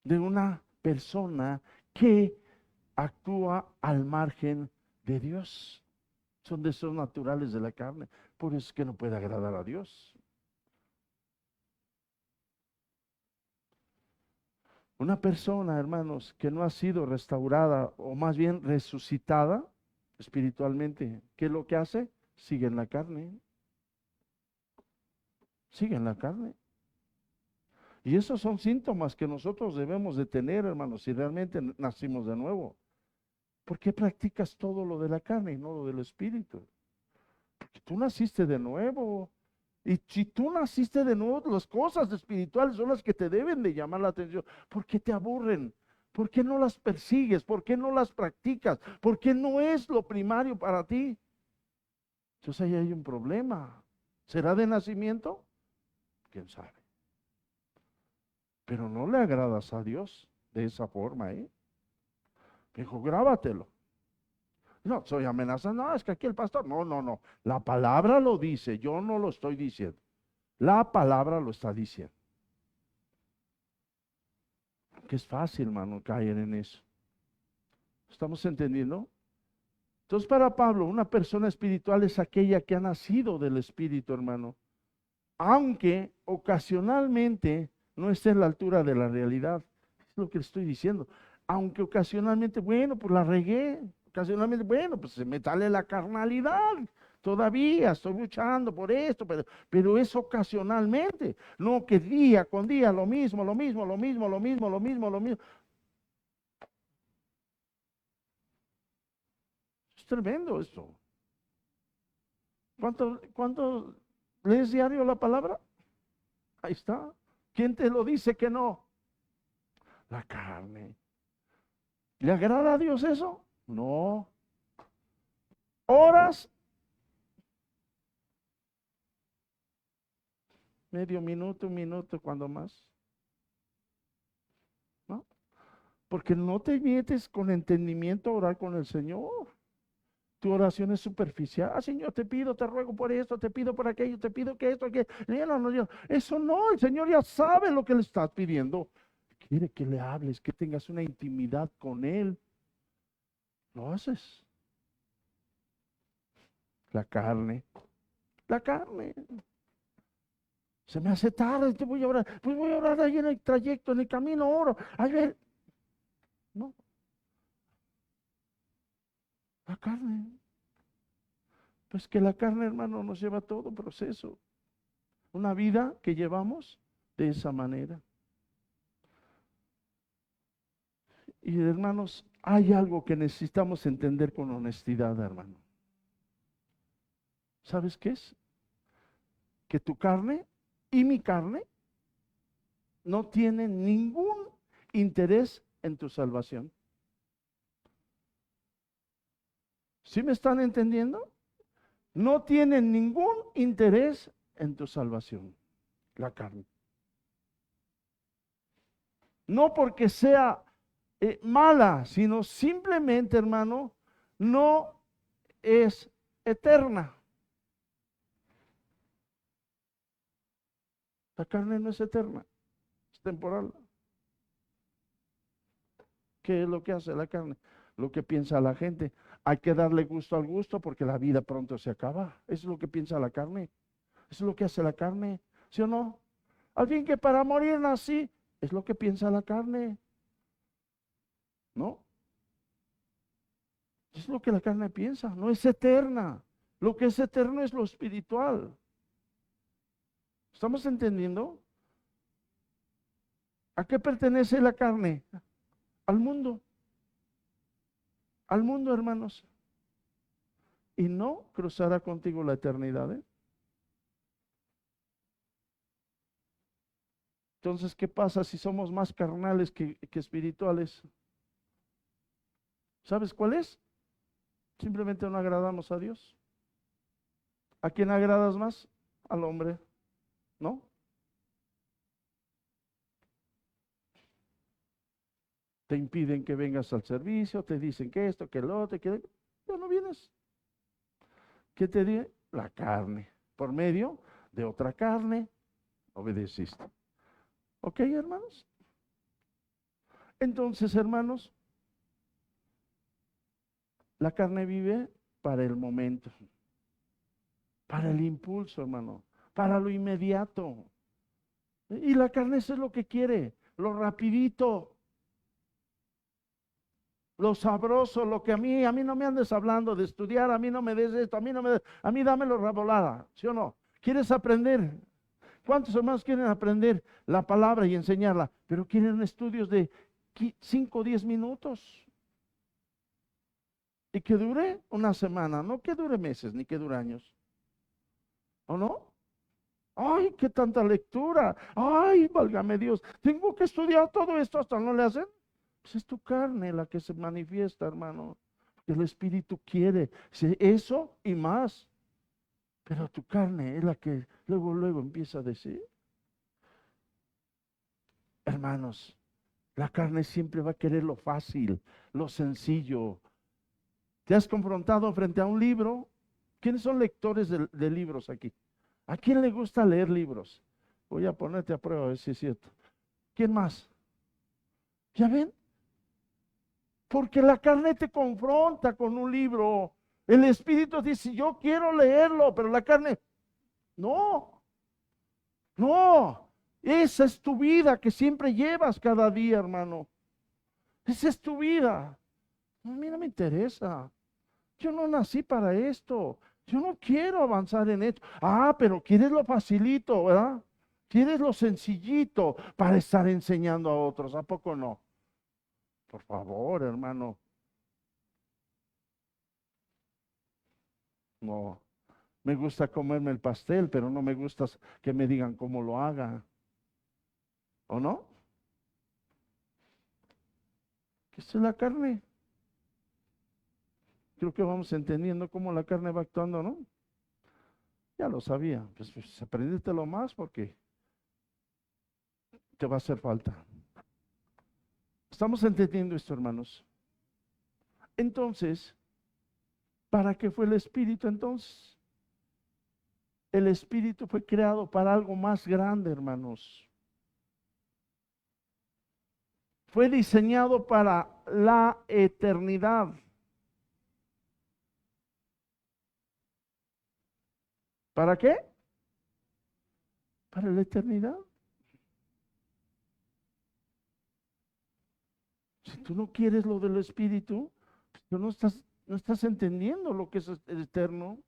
de una persona que actúa al margen de Dios. Son deseos naturales de la carne. Por eso es que no puede agradar a Dios. Una persona, hermanos, que no ha sido restaurada o más bien resucitada espiritualmente, ¿qué es lo que hace? Sigue en la carne. Sigue en la carne. Y esos son síntomas que nosotros debemos de tener, hermanos, si realmente nacimos de nuevo. ¿Por qué practicas todo lo de la carne y no lo del espíritu? Porque tú naciste de nuevo. Y si tú naciste de nuevo, las cosas espirituales son las que te deben de llamar la atención. ¿Por qué te aburren? ¿Por qué no las persigues? ¿Por qué no las practicas? ¿Por qué no es lo primario para ti? Entonces ahí hay un problema. ¿Será de nacimiento? ¿Quién sabe? Pero no le agradas a Dios de esa forma, ¿eh? Dijo, grábatelo. No, soy amenaza. No, es que aquí el pastor. No, no, no. La palabra lo dice. Yo no lo estoy diciendo. La palabra lo está diciendo. Que es fácil, hermano, caer en eso. ¿Estamos entendiendo? Entonces, para Pablo, una persona espiritual es aquella que ha nacido del Espíritu, hermano. Aunque ocasionalmente no esté en la altura de la realidad. Es lo que le estoy diciendo. Aunque ocasionalmente, bueno, pues la regué. Ocasionalmente, bueno, pues se me sale la carnalidad. Todavía estoy luchando por esto, pero es ocasionalmente. No que día con día lo mismo, lo mismo, lo mismo, lo mismo, lo mismo, lo mismo. Es tremendo esto. ¿Cuánto lees diario la palabra? Ahí está. ¿Quién te lo dice que no? La carne. ¿Le agrada a Dios eso? No. Horas, medio minuto, un minuto, cuando más. ¿No? Porque no te metes con entendimiento a orar con el Señor. Tu oración es superficial. Ah, Señor, te pido, te ruego por esto, te pido por aquello, te pido que esto, que... No, no, no. Eso no, el Señor ya sabe lo que le estás pidiendo. Quiere que le hables, que tengas una intimidad con Él. Lo haces. La carne. La carne. Se me hace tarde, te voy a orar. Pues voy a orar ahí en el trayecto, en el camino, oro. A ver. No. La carne. Pues que la carne, hermano, nos lleva a todo proceso. Una vida que llevamos de esa manera. Y hermanos, hay algo que necesitamos entender con honestidad, hermano. ¿Sabes qué es? Que tu carne y mi carne no tienen ningún interés en tu salvación. ¿Sí me están entendiendo? No tienen ningún interés en tu salvación, la carne. No porque sea mala, sino simplemente, hermano, no es eterna. La carne no es eterna, es temporal. ¿Qué es lo que hace la carne? Lo que piensa la gente. Hay que darle gusto al gusto porque la vida pronto se acaba. Eso es lo que piensa la carne. Eso es lo que hace la carne. ¿Sí o no? Al fin que para morir nací, es lo que piensa la carne. ¿No? Es lo que la carne piensa. No es eterna. Lo que es eterno es lo espiritual. ¿Estamos entendiendo? ¿A qué pertenece la carne? Al mundo. Al mundo, hermanos. Y no cruzará contigo la eternidad, ¿eh? Entonces, ¿qué pasa si somos más carnales que espirituales? ¿Sabes cuál es? Simplemente no agradamos a Dios. ¿A quién agradas más? Al hombre, ¿no? Te impiden que vengas al servicio, te dicen que esto, que lo otro, que ya no vienes. ¿Qué te di? La carne. Por medio de otra carne, obedeciste. ¿Ok, hermanos? Entonces, hermanos, la carne vive para el momento, para el impulso, hermano, para lo inmediato. Y la carne eso es lo que quiere, lo rapidito, lo sabroso, lo que a mí no me andes hablando de estudiar, a mí no me des esto, a mí no me des, a mí dámelo rabolada, ¿sí o no? ¿Quieres aprender? ¿Cuántos hermanos quieren aprender la palabra y enseñarla? Pero quieren estudios de 5 o 10 minutos. Y que dure una semana, no que dure meses, ni que dure años. ¿O no? Ay, qué tanta lectura. Ay, válgame Dios. Tengo que estudiar todo esto hasta no le hacen. Pues es tu carne la que se manifiesta, hermano. El Espíritu quiere eso y más. Pero tu carne es la que luego empieza a decir. Hermanos, la carne siempre va a querer lo fácil, lo sencillo. ¿Te has confrontado frente a un libro? ¿Quiénes son lectores de libros aquí? ¿A quién le gusta leer libros? Voy a ponerte a prueba a ver si es cierto. ¿Quién más? ¿Ya ven? Porque la carne te confronta con un libro. El espíritu dice, yo quiero leerlo, pero la carne, no, no. Esa es tu vida que siempre llevas cada día, hermano. Esa es tu vida. A mí no me interesa. Yo no nací para esto. Yo no quiero avanzar en esto. Ah, pero quieres lo facilito, ¿verdad? Quieres lo sencillito para estar enseñando a otros. ¿A poco no? Por favor, hermano. No. Me gusta comerme el pastel, pero no me gusta que me digan cómo lo haga. ¿O no? ¿Qué es la carne? Creo que vamos entendiendo cómo la carne va actuando, ¿no? Ya lo sabía, pues apréndetelo más porque te va a hacer falta. ¿Estamos entendiendo esto, hermanos? Entonces, ¿para qué fue el Espíritu entonces? El Espíritu fue creado para algo más grande, hermanos. Fue diseñado para la eternidad. ¿Para qué? Para la eternidad. Si tú no quieres lo del Espíritu, pues tú no estás entendiendo lo que es el eterno.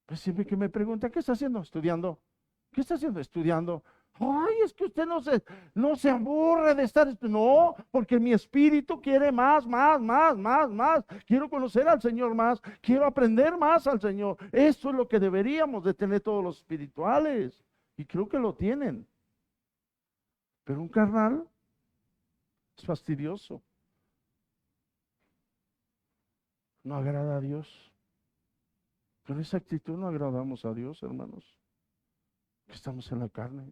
Pues siempre que me pregunta, ¿qué está haciendo? Estudiando. ¿Qué está haciendo? Estudiando. Ay, es que usted no se aburre de estar estudiando. No, porque mi espíritu quiere más, más, más, más, más. Quiero conocer al Señor más. Quiero aprender más al Señor. Eso es lo que deberíamos de tener todos los espirituales. Y creo que lo tienen. Pero un carnal es fastidioso. No agrada a Dios. Con esa actitud no agradamos a Dios, hermanos. Que estamos en la carne.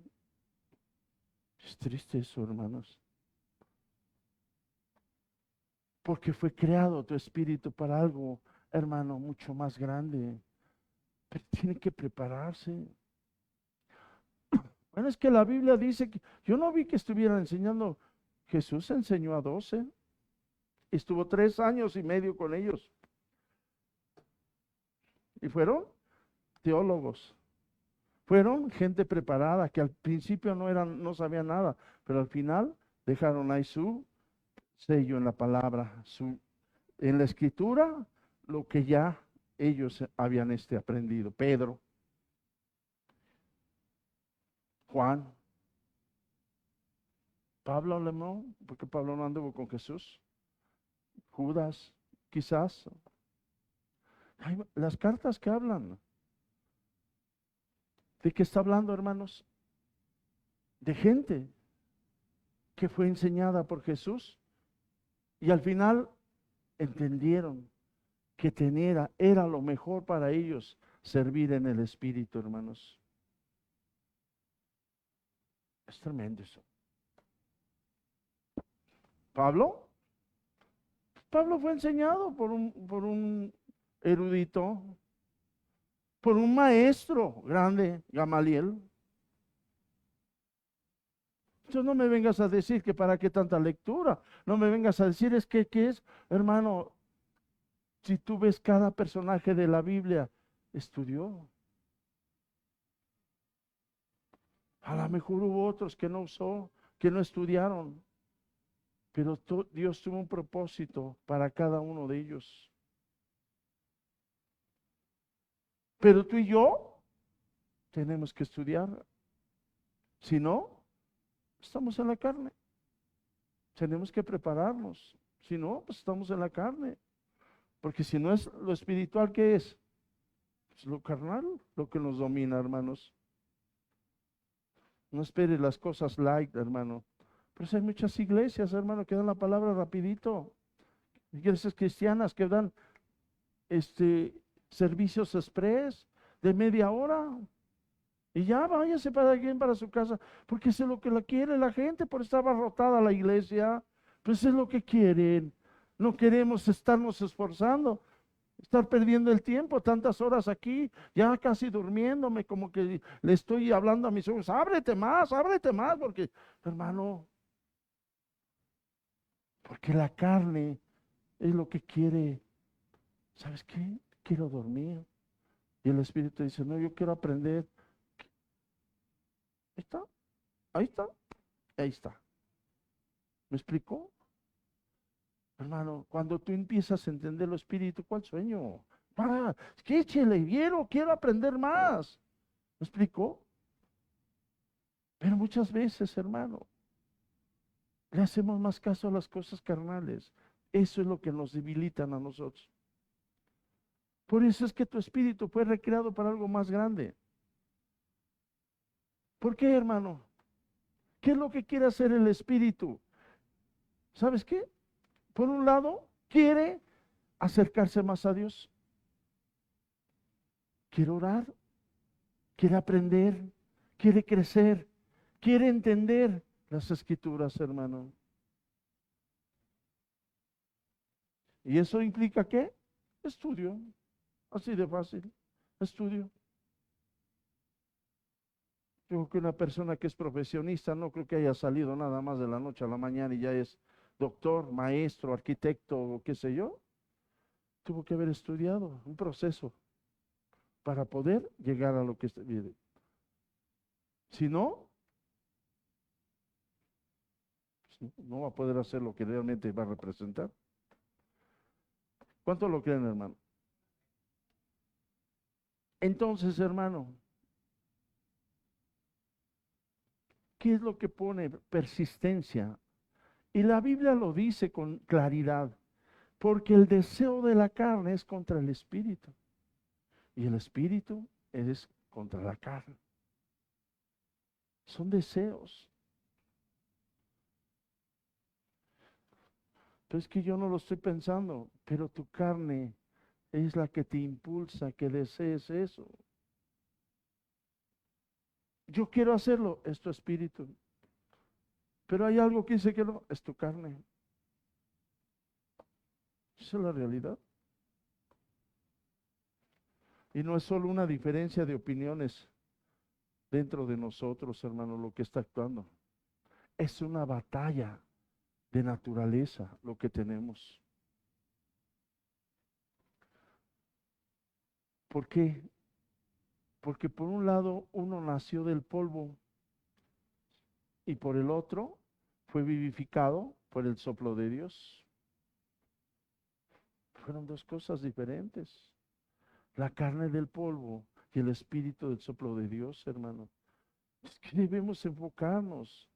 Es triste eso, hermanos. Porque fue creado tu espíritu para algo, hermano, mucho más grande. Pero tiene que prepararse. Bueno, es que la Biblia dice que yo no vi que estuvieran enseñando. Jesús enseñó a 12. Estuvo 3 años y medio con ellos. Y fueron teólogos. Fueron gente preparada que al principio no sabían nada, pero al final dejaron ahí su sello en la palabra, en la escritura, lo que ya ellos habían aprendido. Pedro, Juan, Pablo no, porque Pablo no anduvo con Jesús. Judas, quizás. Las cartas que hablan. ¿De qué está hablando, hermanos? De gente que fue enseñada por Jesús y al final entendieron que era lo mejor para ellos servir en el Espíritu, hermanos. Es tremendo eso. Pablo fue enseñado por un erudito, por un maestro grande, Gamaliel. Entonces no me vengas a decir que para qué tanta lectura, no me vengas a decir ¿qué es? Hermano, si tú ves cada personaje de la Biblia, estudió. A lo mejor hubo otros que no usó, que no estudiaron, pero Dios tuvo un propósito para cada uno de ellos. Pero tú y yo tenemos que estudiar. Si no, estamos en la carne. Tenemos que prepararnos. Si no, pues estamos en la carne. Porque si no es lo espiritual, ¿qué es? Es lo carnal, lo que nos domina, hermanos. No esperes las cosas light, hermano. Pero hay muchas iglesias, hermano, que dan la palabra rapidito. Iglesias cristianas que dan servicios express de media hora. Y ya váyase para alguien para su casa, porque eso es lo que la quiere la gente, por estar abarrotada la iglesia. Pues es lo que quieren. No queremos estarnos esforzando, estar perdiendo el tiempo, tantas horas aquí, ya casi durmiéndome, como que le estoy hablando a mis ojos, ábrete más, porque, hermano, porque la carne es lo que quiere. ¿Sabes qué? Quiero dormir. Y el Espíritu dice, no, yo quiero aprender. Ahí está, ahí está, ahí está. ¿Me explicó? Hermano, cuando tú empiezas a entender lo Espíritu, ¿cuál sueño? Es que échele, quiero aprender más. ¿Me explicó? Pero muchas veces, hermano, le hacemos más caso a las cosas carnales. Eso es lo que nos debilitan a nosotros. Por eso es que tu espíritu fue recreado para algo más grande. ¿Por qué, hermano? ¿Qué es lo que quiere hacer el Espíritu? ¿Sabes qué? Por un lado, quiere acercarse más a Dios. Quiere orar, quiere aprender, quiere crecer, quiere entender las Escrituras, hermano. ¿Y eso implica qué? Estudio. Así de fácil. Estudio. Yo creo que una persona que es profesionista no creo que haya salido nada más de la noche a la mañana y ya es doctor, maestro, arquitecto o qué sé yo. Tuvo que haber estudiado un proceso para poder llegar a lo que vive. Si no, pues no va a poder hacer lo que realmente va a representar. ¿Cuánto lo creen, hermano? Entonces, hermano, ¿qué es lo que pone persistencia? Y la Biblia lo dice con claridad, porque el deseo de la carne es contra el espíritu y el espíritu es contra la carne. Son deseos. Entonces que yo no lo estoy pensando, pero tu carne es la que te impulsa que desees eso. Yo quiero hacerlo, es tu espíritu. Pero hay algo que dice que no, es tu carne. Esa es la realidad. Y no es solo una diferencia de opiniones dentro de nosotros, hermano, lo que está actuando. Es una batalla de naturaleza lo que tenemos. ¿Por qué? Porque por un lado uno nació del polvo y por el otro fue vivificado por el soplo de Dios. Fueron dos cosas diferentes. La carne del polvo y el espíritu del soplo de Dios, hermano. Es que debemos enfocarnos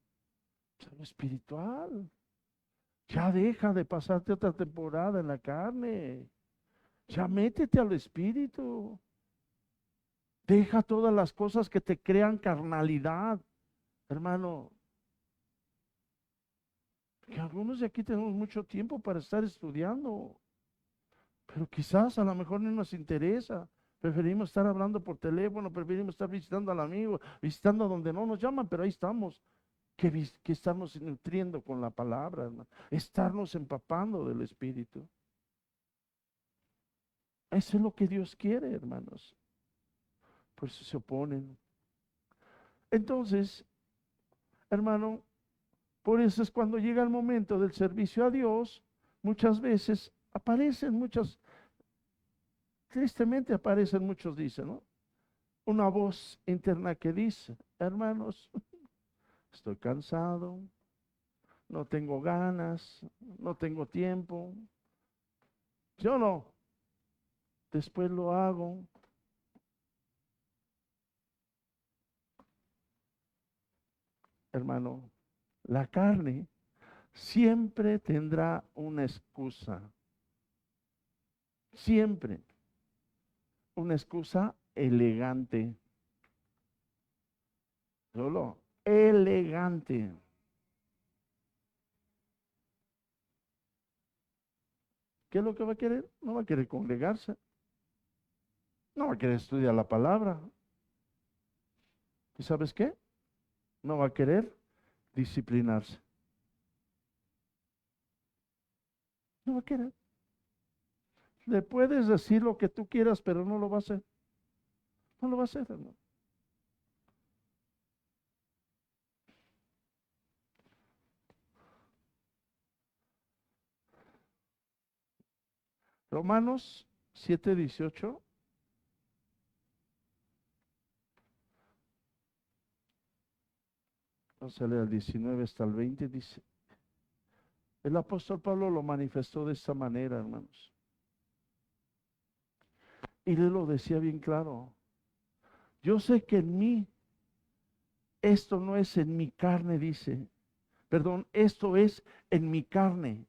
en lo espiritual. Ya deja de pasarte otra temporada en la carne. Ya métete al espíritu. Deja todas las cosas que te crean carnalidad, hermano. Que algunos de aquí tenemos mucho tiempo para estar estudiando, pero quizás a lo mejor no nos interesa. Preferimos estar hablando por teléfono, preferimos estar visitando al amigo, visitando donde no nos llaman, pero ahí estamos. Que estarnos nutriendo con la palabra, hermano. Estarnos empapando del Espíritu. Eso es lo que Dios quiere, hermanos. Por eso se oponen. Entonces, hermano, por eso es cuando llega el momento del servicio a Dios, muchas veces aparecen muchas, tristemente aparecen muchos, dicen, ¿no? Una voz interna que dice, hermanos, estoy cansado, no tengo ganas, no tengo tiempo. Yo no, después lo hago. Hermano, la carne siempre tendrá una excusa. Siempre. Una excusa elegante. Solo elegante. ¿Qué es lo que va a querer? No va a querer congregarse. No va a querer estudiar la palabra. ¿Y sabes qué? No va a querer disciplinarse. No va a querer. Le puedes decir lo que tú quieras, pero no lo va a hacer. No lo va a hacer, hermano. Romanos 7:18. Vamos a leer el 19 hasta el 20. Dice, el apóstol Pablo lo manifestó de esta manera, hermanos. Y él lo decía bien claro. Yo sé que en mí, esto no es en mi carne, dice. Perdón, esto es en mi carne.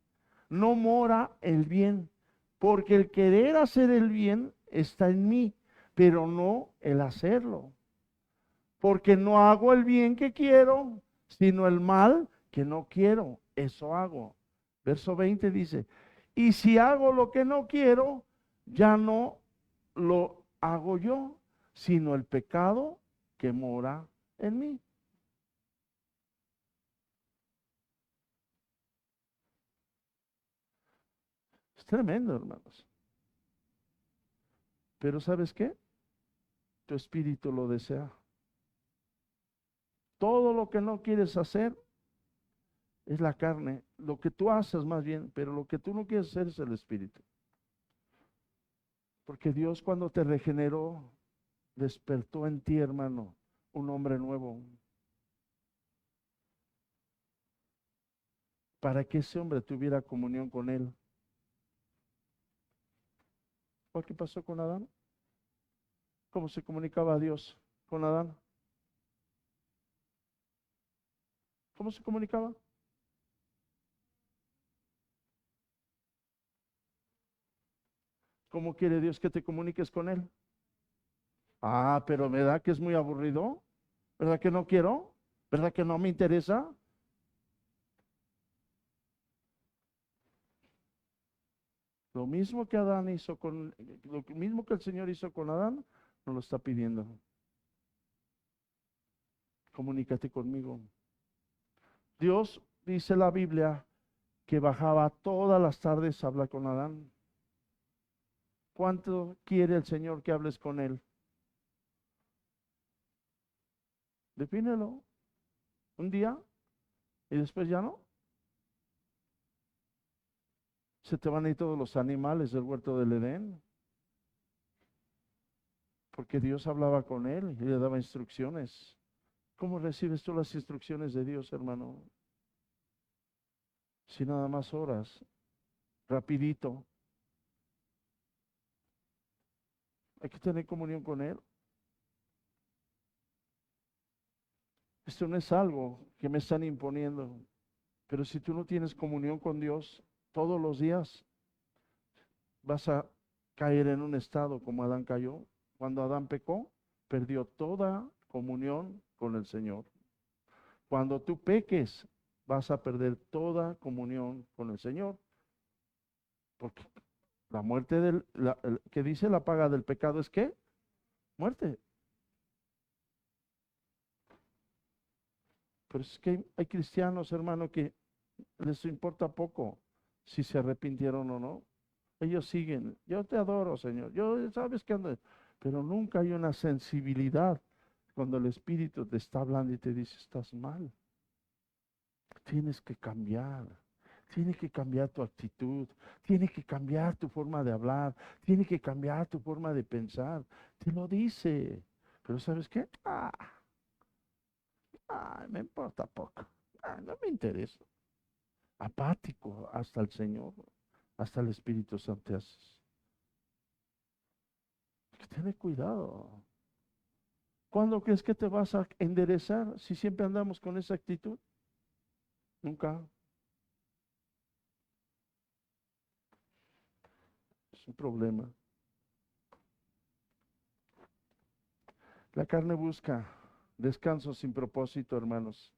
No mora el bien, porque el querer hacer el bien está en mí, pero no el hacerlo. Porque no hago el bien que quiero, sino el mal que no quiero. Eso hago. Verso 20 dice, y si hago lo que no quiero, ya no lo hago yo, sino el pecado que mora en mí. Es tremendo, hermanos. Pero ¿sabes qué? Tu espíritu lo desea. Todo lo que no quieres hacer es la carne. Lo que tú haces más bien, pero lo que tú no quieres hacer es el espíritu. Porque Dios cuando te regeneró, despertó en ti, hermano, un hombre nuevo. Para que ese hombre tuviera comunión con él. ¿Qué pasó con Adán? ¿Cómo se comunicaba Dios con Adán? ¿Cómo se comunicaba? ¿Cómo quiere Dios que te comuniques con él? Ah, pero ¿verdad que es muy aburrido? ¿Verdad que no quiero? ¿Verdad que no me interesa? Lo mismo que Adán hizo con, lo mismo que el Señor hizo con Adán, nos lo está pidiendo. Comunícate conmigo. Dios, dice la Biblia, que bajaba todas las tardes a hablar con Adán. ¿Cuánto quiere el Señor que hables con él? Defínelo. Un día y después ya no. Se te van a ir todos los animales del huerto del Edén. Porque Dios hablaba con él y le daba instrucciones. ¿Cómo recibes tú las instrucciones de Dios, hermano? Si nada más oras, rapidito. Hay que tener comunión con Él. Esto no es algo que me están imponiendo. Pero si tú no tienes comunión con Dios todos los días, vas a caer en un estado como Adán cayó. Cuando Adán pecó, perdió toda comunión con el Señor. Cuando tú peques, vas a perder toda comunión con el Señor. Porque la muerte que dice la paga del pecado es ¿qué? Muerte. Pero es que hay cristianos, hermano, que les importa poco si se arrepintieron o no. Ellos siguen. Yo te adoro, Señor. Yo, sabes que ando, pero nunca hay una sensibilidad cuando el Espíritu te está hablando y te dice, estás mal. Tienes que cambiar. Tiene que cambiar tu actitud. Tiene que cambiar tu forma de hablar. Tiene que cambiar tu forma de pensar. Te lo dice. Pero ¿sabes qué? Me importa poco. No me interesa. Apático hasta el Señor, hasta el Espíritu Santo. Ten cuidado. ¿Cuándo crees que te vas a enderezar si siempre andamos con esa actitud? Nunca. Es un problema. La carne busca descanso sin propósito, hermanos.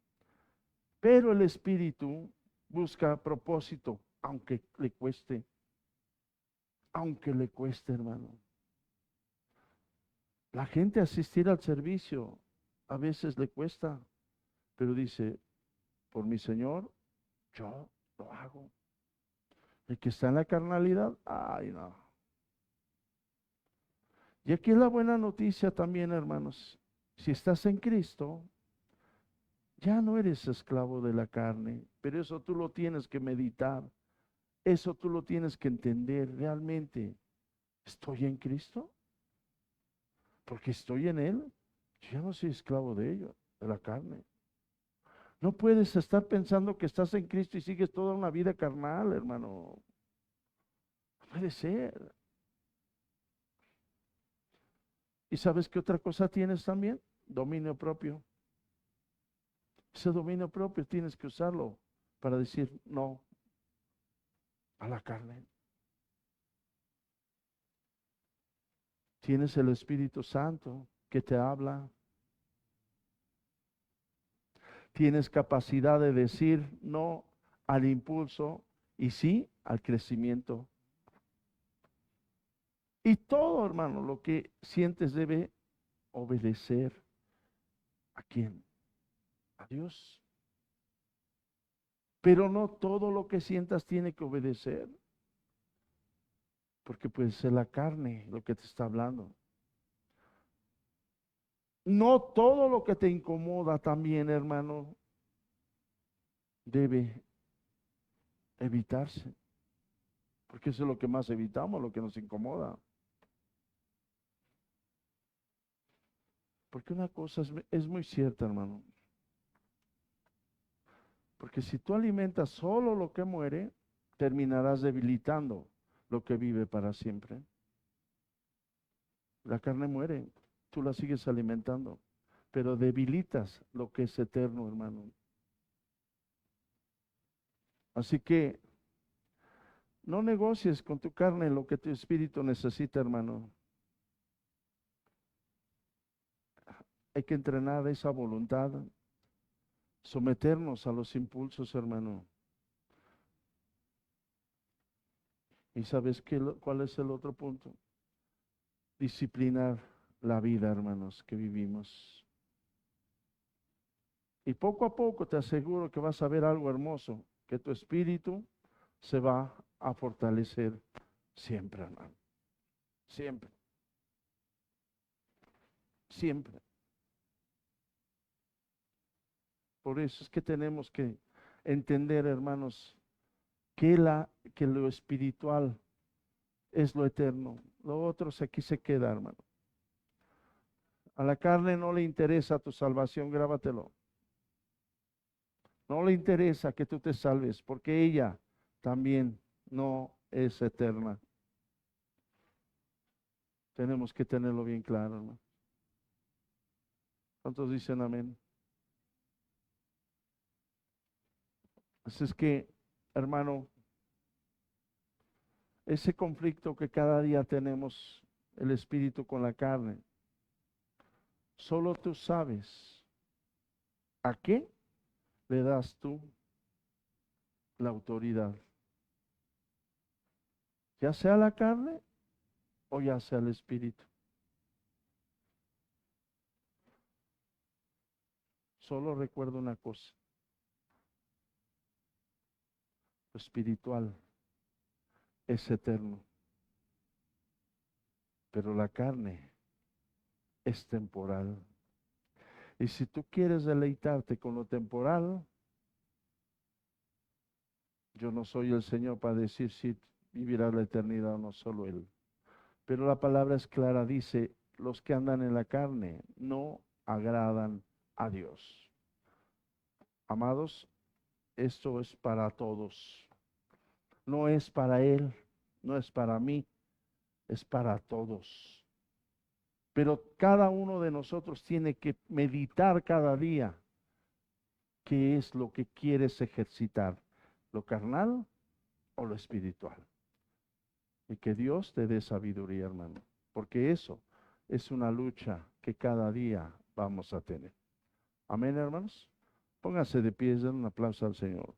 Pero el Espíritu busca propósito, aunque le cueste, hermano. La gente asistir al servicio a veces le cuesta, pero dice, por mi Señor, yo lo hago. El que está en la carnalidad, ay no. Y aquí es la buena noticia también, hermanos. Si estás en Cristo, ya no eres esclavo de la carne, pero eso tú lo tienes que meditar. Eso tú lo tienes que entender realmente. ¿Estoy en Cristo? Porque estoy en Él. Yo ya no soy esclavo de ello, de la carne. No puedes estar pensando que estás en Cristo y sigues toda una vida carnal, hermano. No puede ser. ¿Y sabes qué otra cosa tienes también? Dominio propio. Ese dominio propio tienes que usarlo para decir no a la carne. Tienes el Espíritu Santo que te habla. tienes capacidad de decir no al impulso y sí al crecimiento. Y todo, hermano, lo que sientes debe obedecer. ¿A quién? A Dios. Pero no todo lo que sientas tiene que obedecer, porque puede ser la carne lo que te está hablando. No todo lo que te incomoda también, hermano, debe evitarse, porque eso es lo que más evitamos, lo que nos incomoda. Porque una cosa es muy cierta, hermano. Porque si tú alimentas solo lo que muere, terminarás debilitando lo que vive para siempre. La carne muere, tú la sigues alimentando, pero debilitas lo que es eterno, hermano. Así que no negocies con tu carne lo que tu espíritu necesita, hermano. Hay que entrenar esa voluntad, someternos a los impulsos, hermano. ¿Y sabes cuál es el otro punto? Disciplinar la vida, hermanos, que vivimos. Y poco a poco te aseguro que vas a ver algo hermoso, que tu espíritu se va a fortalecer siempre, hermano. Siempre, siempre. Por eso es que tenemos que entender, hermanos, que lo espiritual es lo eterno. Lo otro aquí se queda, hermano. A la carne no le interesa tu salvación, grábatelo. No le interesa que tú te salves, porque ella también no es eterna. Tenemos que tenerlo bien claro, hermano. ¿Cuántos dicen amén? Así es que, hermano, ese conflicto que cada día tenemos, el espíritu con la carne, solo tú sabes a qué le das tú la autoridad, ya sea la carne o ya sea el espíritu. Solo recuerdo una cosa, lo espiritual es eterno, pero la carne es temporal. Y si tú quieres deleitarte con lo temporal, yo no soy el Señor para decir si vivirá la eternidad o no, solo Él. Pero la palabra es clara, dice, los que andan en la carne no agradan a Dios. Amados, esto es para todos. No es para Él, no es para mí, es para todos. Pero cada uno de nosotros tiene que meditar cada día qué es lo que quieres ejercitar, lo carnal o lo espiritual. Y que Dios te dé sabiduría, hermano, porque eso es una lucha que cada día vamos a tener. Amén, hermanos. Pónganse de pie, den un aplauso al Señor.